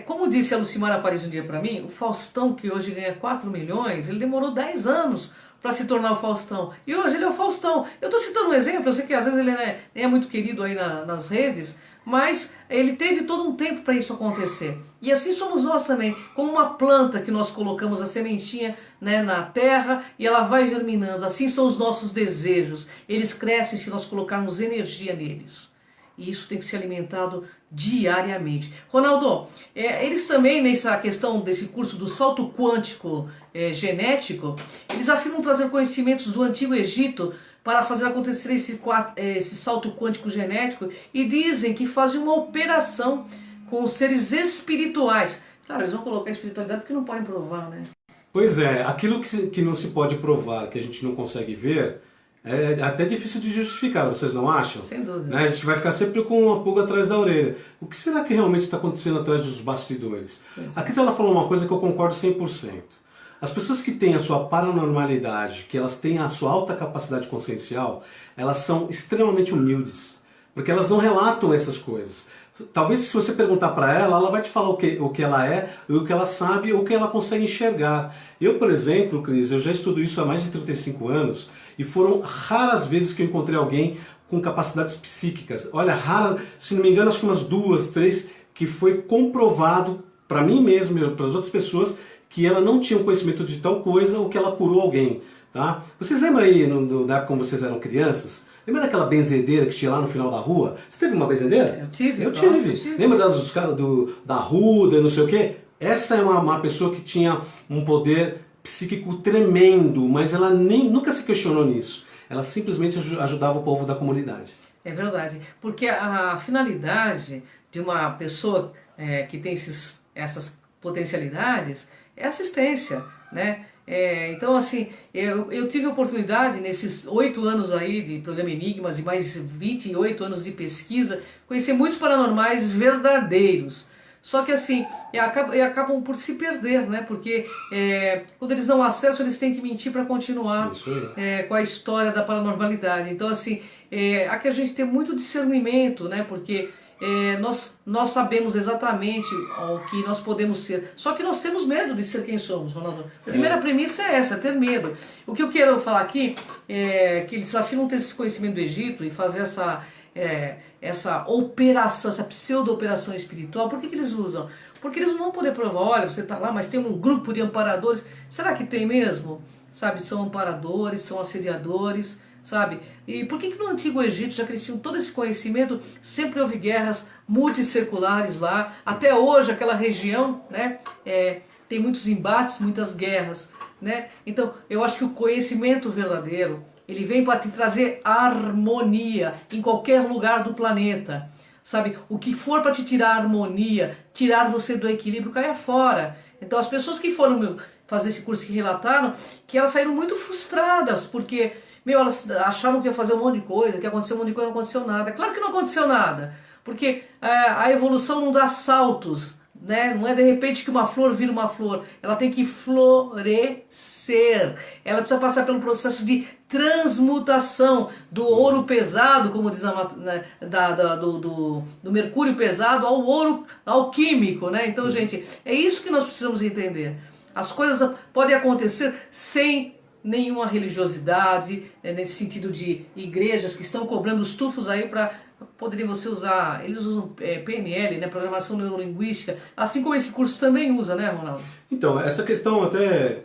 Como disse a Lucimara Paris um dia para mim, o Faustão, que hoje ganha 4 milhões, ele demorou 10 anos para se tornar o Faustão. E hoje ele é o Faustão. Eu estou citando um exemplo, eu sei que às vezes ele nem é muito querido aí nas redes, mas ele teve todo um tempo para isso acontecer. E assim somos nós também, como uma planta que nós colocamos a sementinha, né, na terra e ela vai germinando. Assim são os nossos desejos. Eles crescem se nós colocarmos energia neles. E isso tem que ser alimentado diariamente. Ronaldo, eles também, nessa questão desse curso do salto quântico genético, eles afirmam trazer conhecimentos do Antigo Egito para fazer acontecer esse salto quântico genético e dizem que fazem uma operação com os seres espirituais. Claro, eles vão colocar espiritualidade porque não podem provar, né? Pois é, aquilo que não se pode provar, que a gente não consegue ver, é até difícil de justificar, vocês não acham? Sem dúvida. Né? A gente vai ficar sempre com uma pulga atrás da orelha. O que será que realmente está acontecendo atrás dos bastidores? A Cris ela falou uma coisa que eu concordo 100%. As pessoas que têm a sua paranormalidade, que elas têm a sua alta capacidade consciencial, elas são extremamente humildes. Porque elas não relatam essas coisas. Talvez se você perguntar para ela, ela vai te falar o que ela é, o que ela sabe, ou o que ela consegue enxergar. Eu, por exemplo, Cris, eu já estudo isso há mais de 35 anos, e foram raras vezes que eu encontrei alguém com capacidades psíquicas. Olha, rara, se não me engano, acho que umas 2, 3, que foi comprovado para mim mesmo e para as outras pessoas que ela não tinha conhecimento de tal coisa ou que ela curou alguém. Tá? Vocês lembram aí da época quando vocês eram crianças? Lembra daquela benzedeira que tinha lá no final da rua? Você teve uma benzedeira? Eu tive. Eu tive. Lembra dos caras da Ruda, não sei o quê? Essa é uma pessoa que tinha um poder psíquico tremendo, mas ela nunca se questionou nisso. Ela simplesmente ajudava o povo da comunidade. É verdade, porque a finalidade de uma pessoa que tem essas potencialidades é assistência, né? Então, assim, eu tive a oportunidade nesses 8 anos aí de programa Enigmas e mais 28 anos de pesquisa, conhecer muitos paranormais verdadeiros. Só que assim, acabam por se perder, né? Porque quando eles dão acesso, eles têm que mentir para continuar com a história da paranormalidade. Então assim, há que a gente ter muito discernimento, né? Porque nós sabemos exatamente o que nós podemos ser. Só que nós temos medo de ser quem somos, Ronaldo. A primeira premissa é essa, ter medo. O que eu quero falar aqui é que eles desafiam ter esse conhecimento do Egito e fazer essa operação, essa pseudo-operação espiritual. Por que eles usam? Porque eles não vão poder provar, olha, você está lá, mas tem um grupo de amparadores. Será que tem mesmo? Sabe, são amparadores, são assediadores, sabe? E por que no Antigo Egito, já que eles tinham todo esse conhecimento, sempre houve guerras multisseculares lá, até hoje aquela região, né, tem muitos embates, muitas guerras, né? Então, eu acho que o conhecimento verdadeiro, ele vem para te trazer harmonia em qualquer lugar do planeta, sabe? O que for para te tirar harmonia, tirar você do equilíbrio, caia fora. Então, as pessoas que foram fazer esse curso, que relataram que elas saíram muito frustradas, porque elas achavam que ia fazer um monte de coisa, que ia acontecer um monte de coisa, não aconteceu nada. Claro que não aconteceu nada, porque a evolução não dá saltos, né? Não é de repente que uma flor vira uma flor, ela tem que florescer, ela precisa passar pelo processo de transmutação do ouro pesado, como diz do mercúrio pesado ao ouro alquímico, né? Então, gente, é isso que nós precisamos entender. As coisas podem acontecer sem nenhuma religiosidade, nesse sentido de igrejas que estão cobrando os tufos aí para poderia você usar, eles usam PNL, né, programação neurolinguística, assim como esse curso também usa, né, Ronaldo? Então, essa questão até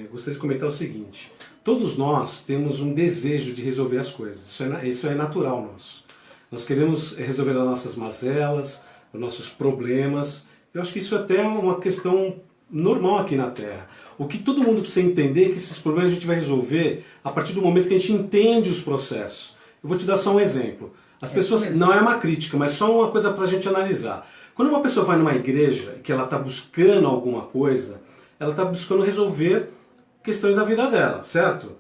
gostaria de comentar o seguinte: todos nós temos um desejo de resolver as coisas, isso é natural nosso. Nós queremos resolver as nossas mazelas, os nossos problemas. Eu acho que isso até é uma questão normal aqui na Terra. O que todo mundo precisa entender é que esses problemas a gente vai resolver a partir do momento que a gente entende os processos. Eu vou te dar só um exemplo. As pessoas, não é uma crítica, mas só uma coisa para a gente analisar. Quando uma pessoa vai numa igreja e que ela está buscando alguma coisa, ela está buscando resolver questões da vida dela, certo?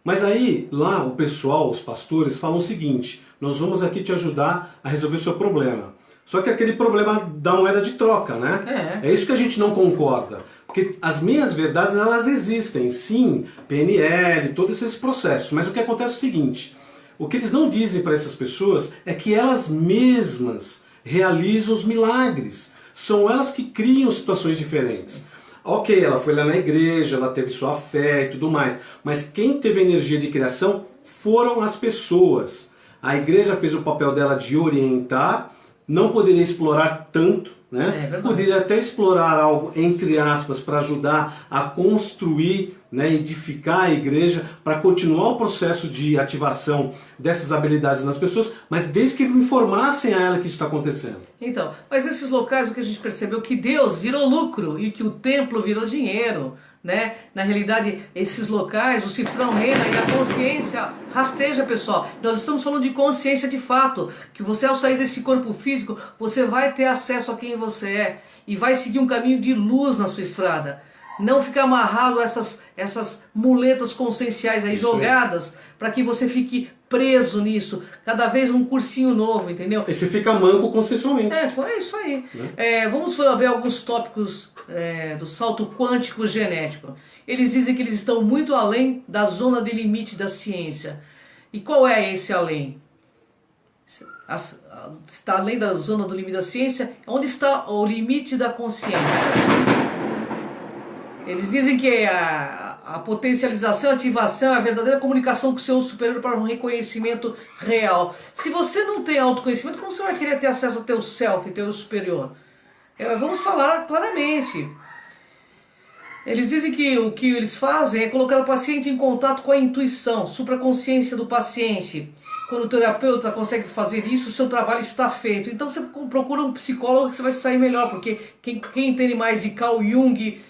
Mas aí, lá, o pessoal, os pastores, falam o seguinte: nós vamos aqui te ajudar a resolver o seu problema. Só que aquele problema da moeda de troca, né? É isso que a gente não concorda. Porque as meias verdades, elas existem, sim, PNL, todos esses processos. Mas o que acontece é o seguinte: o que eles não dizem para essas pessoas é que elas mesmas realizam os milagres. São elas que criam situações diferentes. Ok, ela foi lá na igreja, ela teve sua fé e tudo mais. Mas quem teve a energia de criação foram as pessoas. A igreja fez o papel dela de orientar, não poderia explorar tanto, né? Poderia até explorar algo, entre aspas, para ajudar a construir, né, edificar a igreja, para continuar o processo de ativação dessas habilidades nas pessoas, mas desde que informassem a ela que isso está acontecendo. Então, mas nesses locais o que a gente percebeu que Deus virou lucro e que o templo virou dinheiro, né? Na realidade, esses locais, o cifrão reina e a consciência rasteja, pessoal. Nós estamos falando de consciência de fato, que você, ao sair desse corpo físico, você vai ter acesso a quem você é e vai seguir um caminho de luz na sua estrada. Não ficar amarrado a essas muletas conscienciais aí jogadas para que você fique preso nisso. Cada vez um cursinho novo, entendeu? E você fica manco consciencialmente. É isso aí. Né? Vamos ver alguns tópicos do salto quântico genético. Eles dizem que eles estão muito além da zona de limite da ciência. E qual é esse além? Está além da zona do limite da ciência? Onde está o limite da consciência? Eles dizem que a potencialização, a ativação é a verdadeira comunicação com o seu superior para um reconhecimento real. Se você não tem autoconhecimento, como você vai querer ter acesso ao teu self, teu superior? Vamos falar claramente. Eles dizem que o que eles fazem é colocar o paciente em contato com a intuição, supraconsciência do paciente. Quando o terapeuta consegue fazer isso, o seu trabalho está feito. Então você procura um psicólogo que você vai sair melhor, porque quem entende mais de Carl Jung,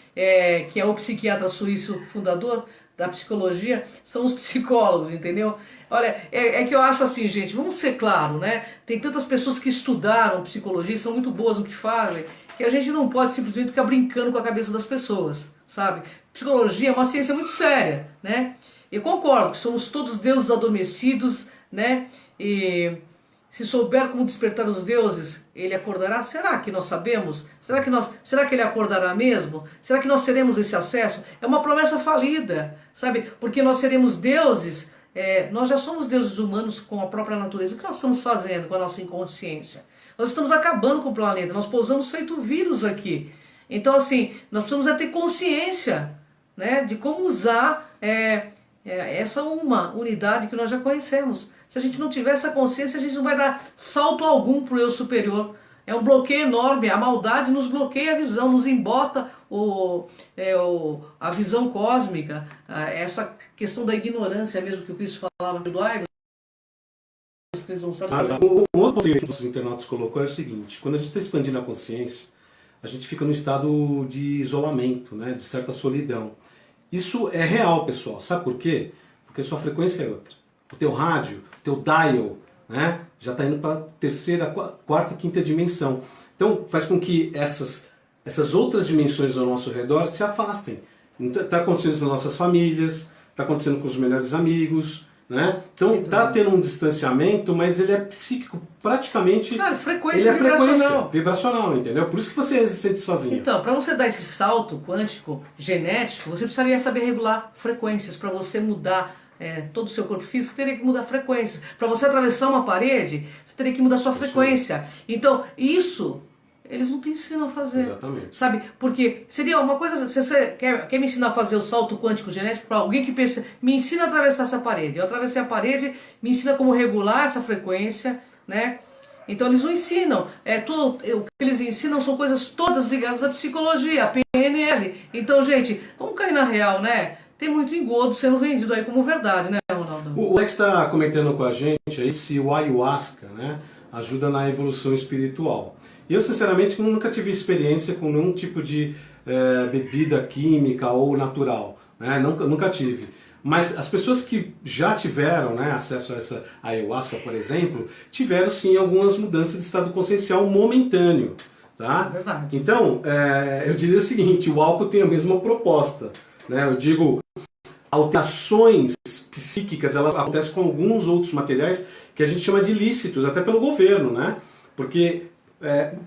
que é o psiquiatra suíço fundador da psicologia, são os psicólogos, entendeu? Olha, é que eu acho assim, gente, vamos ser claros, né? Tem tantas pessoas que estudaram psicologia e são muito boas no que fazem, que a gente não pode simplesmente ficar brincando com a cabeça das pessoas, sabe? Psicologia é uma ciência muito séria, né? Eu concordo que somos todos deuses adormecidos, né? E se souber como despertar os deuses, ele acordará? Será que nós sabemos? Será que ele acordará mesmo? Será que nós teremos esse acesso? É uma promessa falida, sabe? Porque nós seremos deuses, nós já somos deuses humanos com a própria natureza. O que nós estamos fazendo com a nossa inconsciência? Nós estamos acabando com o planeta, nós pousamos feito vírus aqui. Então, assim, nós precisamos ter consciência, né, de como usar essa uma unidade que nós já conhecemos. Se a gente não tiver essa consciência, a gente não vai dar salto algum para o eu superior. É um bloqueio enorme, a maldade nos bloqueia a visão, nos embota a visão cósmica, essa questão da ignorância mesmo que o Cristo falava do Aigo. Um outro ponto que os internautas colocou é o seguinte: quando a gente está expandindo a consciência, a gente fica num estado de isolamento, né, de certa solidão. Isso é real, pessoal. Sabe por quê? Porque a sua frequência é outra. O teu rádio, o teu dial, né, já está indo para a terceira, quarta, quinta dimensão. Então faz com que essas outras dimensões ao nosso redor se afastem. Está acontecendo nas nossas famílias, está acontecendo com os melhores amigos, né? Então está tendo um distanciamento, mas ele é psíquico, praticamente. Cara, frequência, ele é vibracional. Vibracional, entendeu? Por isso que você se sente sozinho. Então, para você dar esse salto quântico, genético, você precisaria saber regular frequências. Para você mudar todo o seu corpo físico, você teria que mudar frequências. Para você atravessar uma parede, você teria que mudar sua frequência. Então, isso eles não te ensinam a fazer. Exatamente. Sabe? Porque seria uma coisa, se você quer me ensinar a fazer o salto quântico genético, para alguém que pensa, me ensina a atravessar essa parede. Eu atravessei a parede, me ensina como regular essa frequência, né? Então eles não ensinam. O que eles ensinam são coisas todas ligadas à psicologia, à PNL. Então, gente, vamos cair na real, né? Tem muito engodo sendo vendido aí como verdade, né, Ronaldo? O Alex está comentando com a gente aí se o ayahuasca, né, ajuda na evolução espiritual. Eu, sinceramente, nunca tive experiência com nenhum tipo de bebida química ou natural, né? Nunca tive. Mas as pessoas que já tiveram, né, acesso a essa ayahuasca, por exemplo, tiveram sim algumas mudanças de estado consciencial momentâneo. Tá? Verdade. Então, eu diria o seguinte: o álcool tem a mesma proposta. Né? Eu digo, alterações psíquicas, elas acontecem com alguns outros materiais que a gente chama de ilícitos, até pelo governo, né? Porque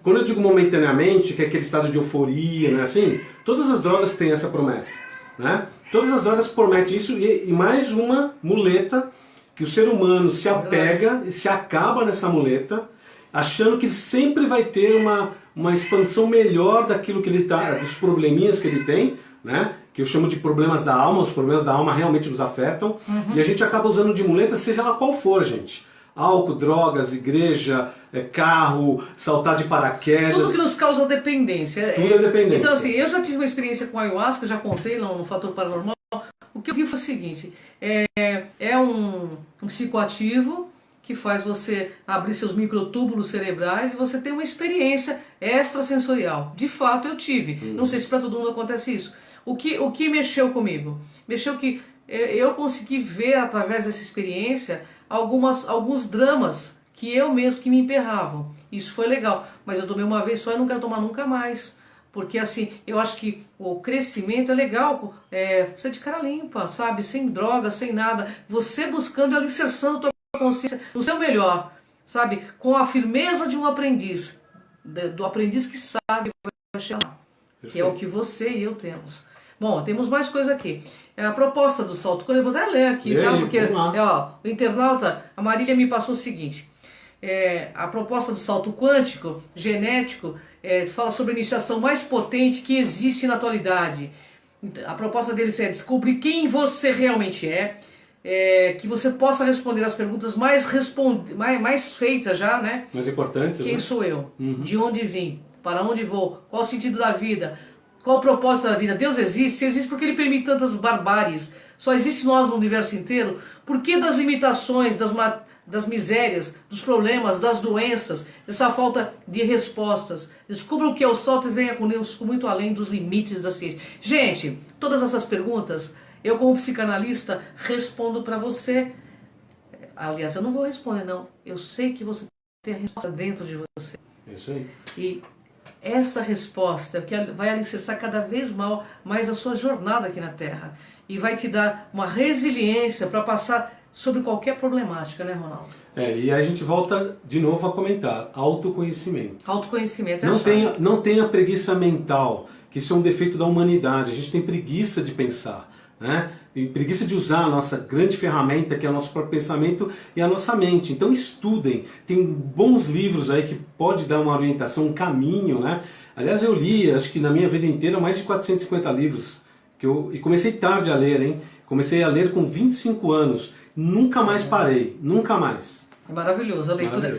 quando eu digo momentaneamente, que é aquele estado de euforia, né, assim, todas as drogas têm essa promessa, né? Todas as drogas prometem isso e mais uma muleta que o ser humano se apega e se acaba nessa muleta, achando que ele sempre vai ter uma expansão melhor daquilo que ele tá, dos probleminhas que ele tem, né? Que eu chamo de problemas da alma. Os problemas da alma realmente nos afetam, e a gente acaba usando de muleta, seja ela qual for, gente. Álcool, drogas, igreja, carro, saltar de paraquedas. Tudo que nos causa dependência. Tudo é dependência. Então, assim, eu já tive uma experiência com ayahuasca, já contei no Fator Paranormal. O que eu vi foi o seguinte: é um psicoativo que faz você abrir seus microtúbulos cerebrais e você tem uma experiência extrasensorial. De fato, eu tive. Não sei se para todo mundo acontece isso. O que mexeu comigo? Mexeu que eu consegui ver, através dessa experiência, alguns dramas que eu mesmo que me emperravam. Isso foi legal, mas eu tomei uma vez só e não quero tomar nunca mais. Porque assim, eu acho que o crescimento é legal, você de cara limpa, sabe? Sem droga, sem nada. Você buscando e alicerçando a tua consciência no seu melhor, sabe? Com a firmeza de um aprendiz, do aprendiz que sabe que vai chegar lá. Que é o que você e eu temos. Bom, temos mais coisa aqui. A proposta do salto quântico, eu vou até ler aqui, tá? Porque o internauta, a Marília me passou o seguinte: a proposta do salto quântico genético fala sobre a iniciação mais potente que existe na atualidade. A proposta deles é descobrir quem você realmente que você possa responder as perguntas mais feitas já, né? Mais importantes. Quem né? sou eu? De onde vim? Para onde vou? Qual o sentido da vida? Qual o propósito da vida? Deus existe? Se existe, por que ele permite tantas barbáries? Só existe nós no universo inteiro? Por que das limitações, das misérias, dos problemas, das doenças, dessa falta de respostas? Descubra o que é o salto e venha conosco muito além dos limites da ciência. Gente, todas essas perguntas, eu como psicanalista respondo para você. Aliás, eu não vou responder, não. Eu sei que você tem a resposta dentro de você. É isso aí. E essa resposta que vai alicerçar cada vez mais a sua jornada aqui na Terra. E vai te dar uma resiliência para passar sobre qualquer problemática, né, Ronaldo? E aí a gente volta de novo a comentar: autoconhecimento. Autoconhecimento não tenha preguiça mental, que isso é um defeito da humanidade. A gente tem preguiça de pensar, né? E preguiça de usar a nossa grande ferramenta, que é o nosso próprio pensamento e a nossa mente. Então estudem, tem bons livros aí que pode dar uma orientação, um caminho, né? Aliás, eu li, acho que na minha vida inteira, mais de 450 livros, e comecei tarde a ler, hein? Comecei a ler com 25 anos, nunca mais parei, nunca mais. É maravilhoso, a leitura.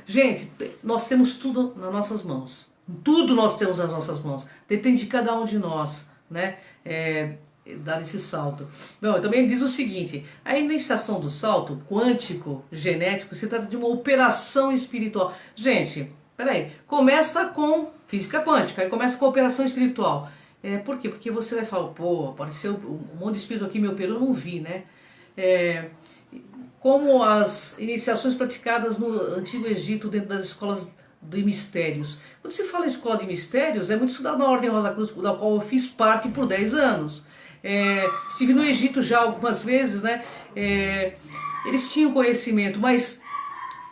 Gente, nós temos tudo nas nossas mãos. Tudo nós temos nas nossas mãos. Depende de cada um de nós, né? Dar esse salto. Bom, também diz o seguinte: a iniciação do salto quântico, genético, se trata de uma operação espiritual. Gente, peraí, começa com física quântica, aí começa com operação espiritual. Por quê? Porque você vai falar, pô, apareceu um monte de espírito aqui, me operou, eu não vi, né? Como as iniciações praticadas no Antigo Egito dentro das escolas de mistérios. Quando se fala em escola de mistérios, é muito estudado na Ordem Rosa Cruz, da qual eu fiz parte por 10 anos. Estive no Egito já algumas vezes, né? Eles tinham conhecimento, mas,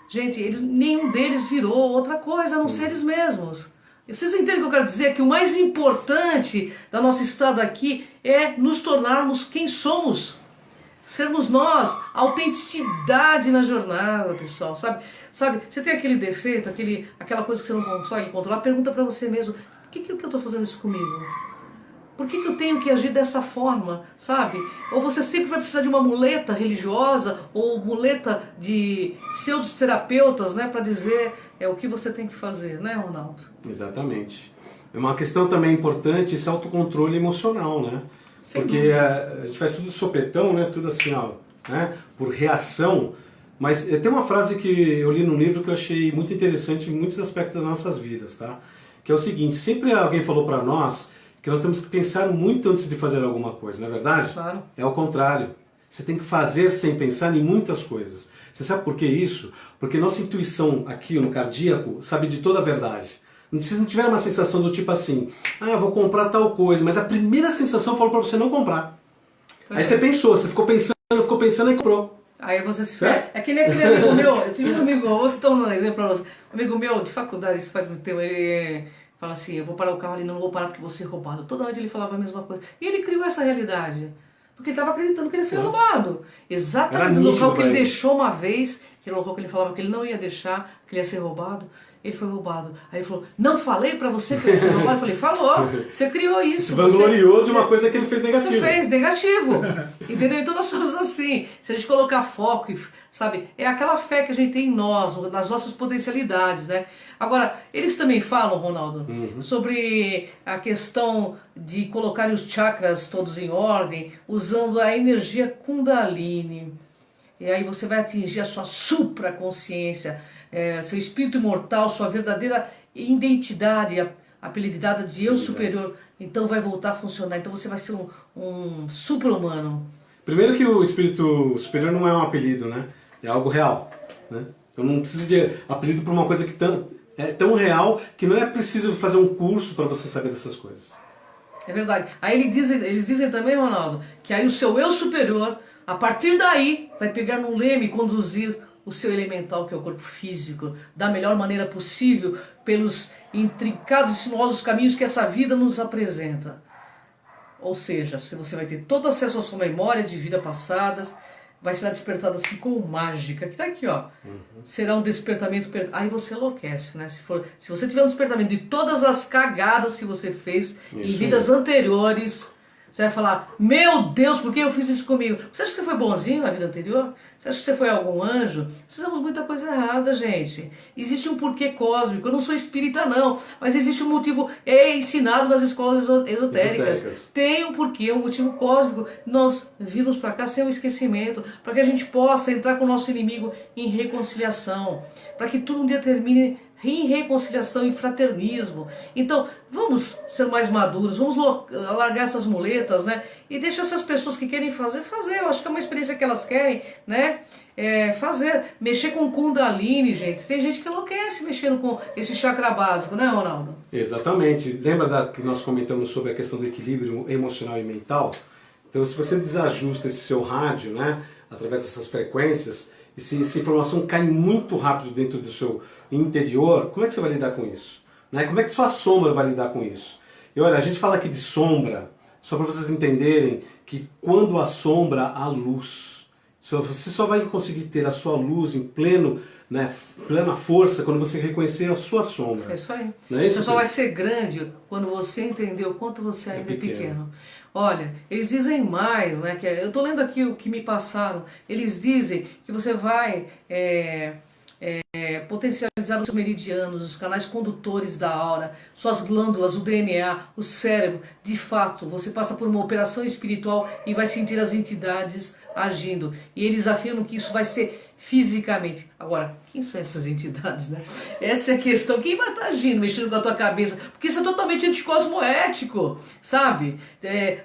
gente, nenhum deles virou outra coisa, a não ser eles mesmos. Vocês entendem o que eu quero dizer? Que o mais importante da nossa estada aqui é nos tornarmos quem somos. Sermos nós, autenticidade na jornada, pessoal, sabe? Você tem aquele defeito, aquela coisa que você não consegue controlar, pergunta pra você mesmo, por que eu tô fazendo isso comigo? Por que eu tenho que agir dessa forma, sabe? Ou você sempre vai precisar de uma muleta religiosa ou muleta de pseudoterapeutas, né, para dizer o que você tem que fazer, né, Ronaldo? Exatamente. É uma questão também importante esse autocontrole emocional, né? Porque a gente faz tudo de sopetão, né? Tudo assim, ó, né? Por reação. Mas tem uma frase que eu li num livro que eu achei muito interessante em muitos aspectos das nossas vidas, tá? Que é o seguinte: sempre alguém falou para nós que nós temos que pensar muito antes de fazer alguma coisa, não é verdade? Claro. É o contrário. Você tem que fazer sem pensar em muitas coisas. Você sabe por que isso? Porque nossa intuição aqui no cardíaco sabe de toda a verdade. Se não tiver uma sensação do tipo assim, eu vou comprar tal coisa, mas a primeira sensação falou para você não comprar. Aí você pensou, você ficou pensando e comprou. Aí você se fez. É que nem aquele amigo meu, eu tive um amigo, vou citar um exemplo para você. Um amigo meu de faculdade, isso faz muito tempo, ele fala assim, eu vou parar o carro ali, não vou parar porque vou ser roubado. Toda noite ele falava a mesma coisa. E ele criou essa realidade. Porque ele estava acreditando que ele ia ser roubado. Exatamente no local que ele deixou uma vez, que era o local que ele falava que ele não ia deixar, que ele ia ser roubado. Ele foi roubado. Aí ele falou, não falei pra você que ele ia ser roubado? Eu falei, falou, você criou isso. Se vangloriou de uma coisa que ele fez negativo. Você fez negativo. Entendeu? Então nós somos assim. Se a gente colocar foco, sabe, é aquela fé que a gente tem em nós, nas nossas potencialidades, né? Agora, eles também falam, Ronaldo, sobre a questão de colocar os chakras todos em ordem, usando a energia Kundalini. E aí você vai atingir a sua supraconsciência, seu espírito imortal, sua verdadeira identidade, apelidada de eu superior. Então vai voltar a funcionar. Então você vai ser um super-humano. Primeiro que o espírito superior não é um apelido, né? É algo real, né? Então não precisa de apelido para uma coisa que é tão real que não é preciso fazer um curso para você saber dessas coisas. É verdade. Aí eles dizem também, Ronaldo, que aí o seu eu superior, a partir daí, vai pegar no leme e conduzir o seu elemental, que é o corpo físico, da melhor maneira possível, pelos intrincados e sinuosos caminhos que essa vida nos apresenta. Ou seja, você vai ter todo acesso à sua memória de vida passadas, vai ser despertado assim como mágica, que está aqui, ó. Será um despertamento, aí você enlouquece, né? Se você tiver um despertamento de todas as cagadas que você fez em vidas anteriores, você vai falar, meu Deus, por que eu fiz isso comigo? Você acha que você foi bonzinho na vida anterior? Você acha que você foi algum anjo? Fizemos muita coisa errada, gente. Existe um porquê cósmico. Eu não sou espírita, não. Mas existe um motivo ensinado nas escolas esotéricas. Tem um porquê, um motivo cósmico. Nós vimos para cá sem o esquecimento. Para que a gente possa entrar com o nosso inimigo em reconciliação. Para que tudo um dia termine em reconciliação e fraternismo. Então, vamos ser mais maduros, vamos largar essas muletas, né? E deixa essas pessoas que querem fazer. Eu acho que é uma experiência que elas querem, né? Mexer com Kundalini, gente. Tem gente que enlouquece mexendo com esse chakra básico, né, Ronaldo? Exatamente. Lembra que nós comentamos sobre a questão do equilíbrio emocional e mental? Então, se você desajusta esse seu rádio, né? Através dessas frequências, e se essa informação cai muito rápido dentro do seu interior, como é que você vai lidar com isso? Né? Como é que sua sombra vai lidar com isso? E olha, a gente fala aqui de sombra só para vocês entenderem que quando há sombra, há luz. Você só vai conseguir ter a sua luz em plena força quando você reconhecer a sua sombra. É isso aí. Não é isso, Você só vai ser grande quando você entender o quanto você ainda é pequeno. Olha, eles dizem mais, né? Eu estou lendo aqui o que me passaram. Eles dizem que você vai potencializar os meridianos, os canais condutores da aura, suas glândulas, o DNA, o cérebro. De fato, você passa por uma operação espiritual e vai sentir as entidades agindo. E eles afirmam que isso vai ser fisicamente. Agora, quem são essas entidades, né? Essa é a questão. Quem vai estar agindo, mexendo com a tua cabeça? Porque isso é totalmente anticosmoético, sabe?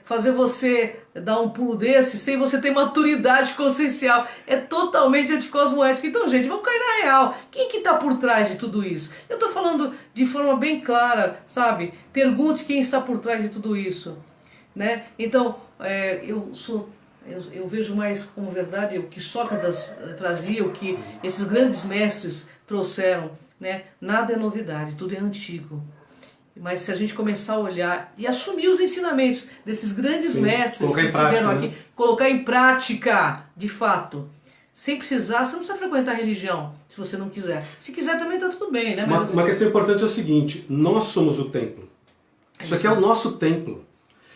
Fazer você dar um pulo desse sem você ter maturidade consciencial. É totalmente anticosmoético. Então, gente, vamos cair na real. Quem que está por trás de tudo isso? Eu estou falando de forma bem clara, sabe? Pergunte quem está por trás de tudo isso, né? Então, eu vejo mais como verdade o que Sócrates trazia, o que esses grandes mestres trouxeram, né? Nada é novidade, tudo é antigo. Mas se a gente começar a olhar e assumir os ensinamentos desses grandes mestres que estiveram aqui, colocar em prática, de fato, sem precisar, você não precisa frequentar a religião, se você não quiser. Se quiser também está tudo bem, né? Mas uma questão importante é o seguinte, nós somos o templo. Isso aqui é o nosso templo.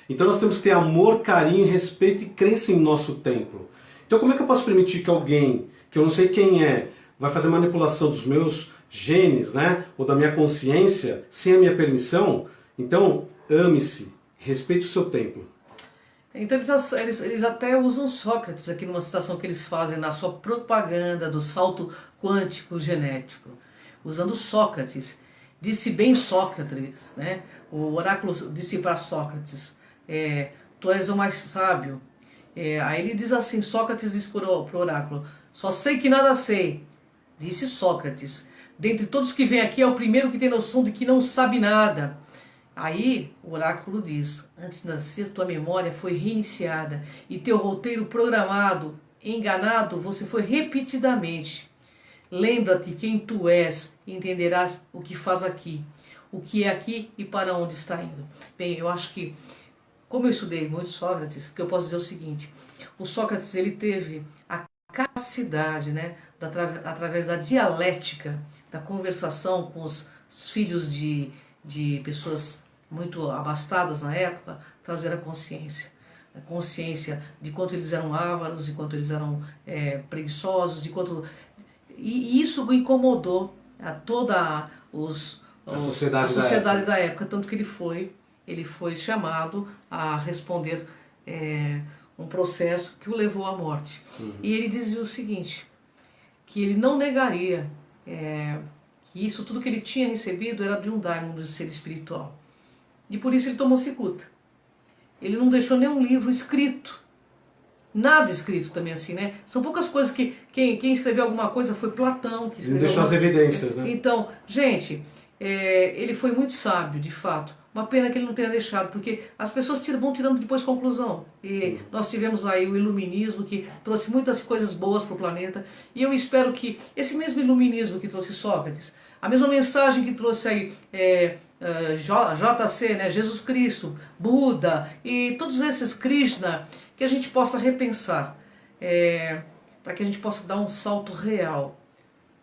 Então nós temos que ter amor, carinho, respeito e crença em nosso templo. Então como é que eu posso permitir que alguém, que eu não sei quem é, vai fazer manipulação dos meus genes, né, ou da minha consciência, sem a minha permissão? Então, ame-se, respeite o seu templo. Então eles até usam Sócrates aqui numa citação que eles fazem na sua propaganda do salto quântico genético. Usando Sócrates. Disse bem Sócrates, né? O oráculo disse para Sócrates, tu és o mais sábio. Aí ele diz assim, Sócrates diz para o oráculo, só sei que nada sei, disse Sócrates. Dentre todos que vêm aqui é o primeiro que tem noção de que não sabe nada. Aí o oráculo diz, antes de nascer tua memória foi reiniciada e teu roteiro programado, enganado, você foi repetidamente. Lembra-te quem tu és e entenderás o que faz aqui, o que é aqui e para onde está indo. Bem, eu acho que, como eu estudei muito Sócrates, que eu posso dizer o seguinte, o Sócrates ele teve a capacidade, né, através da dialética, da conversação com os filhos de pessoas muito abastadas na época, trazer a consciência. A consciência de quanto eles eram ávaros, de quanto eles eram preguiçosos, de quanto... E isso incomodou a toda a sociedade da época, tanto que ele foi chamado a responder um processo que o levou à morte. E ele dizia o seguinte, que ele não negaria que isso tudo que ele tinha recebido era de um daimon, de ser espiritual. E por isso ele tomou cicuta. Ele não deixou nenhum livro escrito. Nada escrito também assim, né? São poucas coisas que... Quem escreveu alguma coisa foi Platão. Que escreveu deixou as evidências, né? Então, gente, ele foi muito sábio, de fato. Uma pena que ele não tenha deixado, porque as pessoas vão tirando depois conclusão. E nós tivemos aí o iluminismo, que trouxe muitas coisas boas para o planeta. E eu espero que esse mesmo iluminismo que trouxe Sócrates, a mesma mensagem que trouxe aí JC, né, Jesus Cristo, Buda e todos esses Krishna, que a gente possa repensar, para que a gente possa dar um salto real,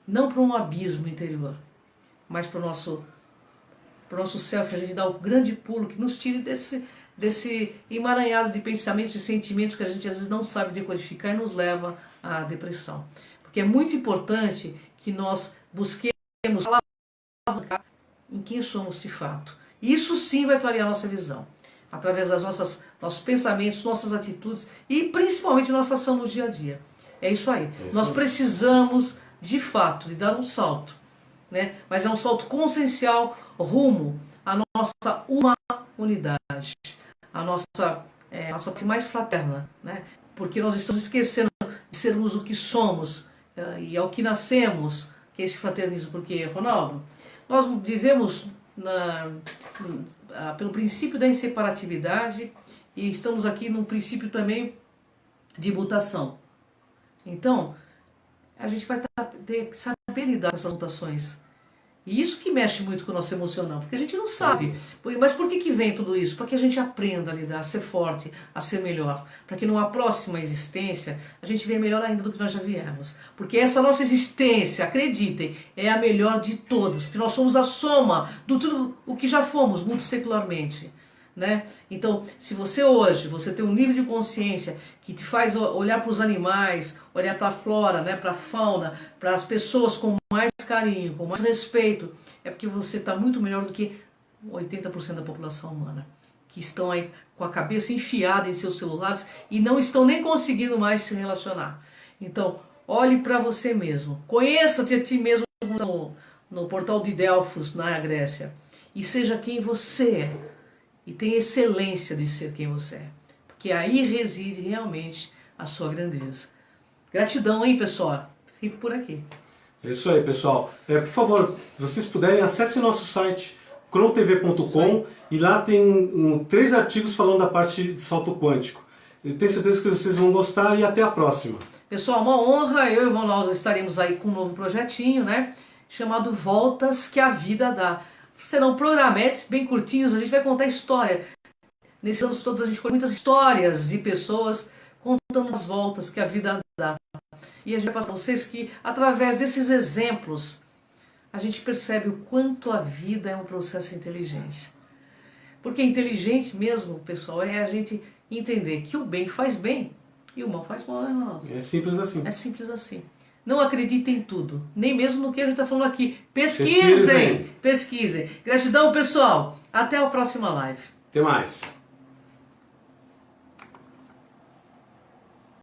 não para um abismo interior, mas para o nosso self, a gente dá um grande pulo que nos tire desse emaranhado de pensamentos e sentimentos que a gente às vezes não sabe decodificar e nos leva à depressão. Porque é muito importante que nós busquemos alavancar em quem somos de fato. Isso sim vai clarear a nossa visão, através das nossos pensamentos, nossas atitudes e principalmente nossa ação no dia a dia. É isso aí. Nós precisamos, de fato, de dar um salto, né? Mas é um salto consciencial rumo à nossa uma unidade, a nossa parte mais fraterna, né? Porque nós estamos esquecendo de sermos o que somos e ao que nascemos, que é esse fraternismo. Porque, Ronaldo, nós vivemos pelo princípio da inseparatividade e estamos aqui num princípio também de mutação. Então, a gente vai ter que saber lidar com essas mutações. E isso que mexe muito com o nosso emocional, porque a gente não sabe. Mas por que vem tudo isso? Para que a gente aprenda a lidar, a ser forte, a ser melhor. Para que numa próxima existência a gente venha melhor ainda do que nós já viemos. Porque essa nossa existência, acreditem, é a melhor de todas. Porque nós somos a soma de tudo o que já fomos, muito secularmente. Né? Então, se você hoje, você tem um nível de consciência que te faz olhar para os animais, olhar para a flora, né, para a fauna, para as pessoas com mais carinho, com mais respeito, é porque você está muito melhor do que 80% da população humana, que estão aí com a cabeça enfiada em seus celulares e não estão nem conseguindo mais se relacionar. Então, olhe para você mesmo, conheça-te a ti mesmo no portal de Delfos, na Grécia, e seja quem você é. E tenha excelência de ser quem você é. Porque aí reside realmente a sua grandeza. Gratidão, hein, pessoal? Fico por aqui. É isso aí, pessoal. Por favor, se vocês puderem, acesse o nosso site crontv.com e lá tem 3 artigos falando da parte de salto quântico. Eu tenho certeza que vocês vão gostar e até a próxima. Pessoal, uma honra. Eu e o Ronaldo estaremos aí com um novo projetinho, né? Chamado Voltas que a Vida Dá. Serão programetes bem curtinhos, a gente vai contar história. Nesses anos todos a gente conta muitas histórias de pessoas contando as voltas que a vida dá. E a gente vai passar para vocês que, através desses exemplos, a gente percebe o quanto a vida é um processo inteligente. Porque inteligente mesmo, pessoal, é a gente entender que o bem faz bem e o mal faz mal. É simples assim. É simples assim. Não acreditem em tudo, nem mesmo no que a gente está falando aqui. Pesquisem! Pesquisem! Gratidão, pessoal! Até a próxima live. Até mais!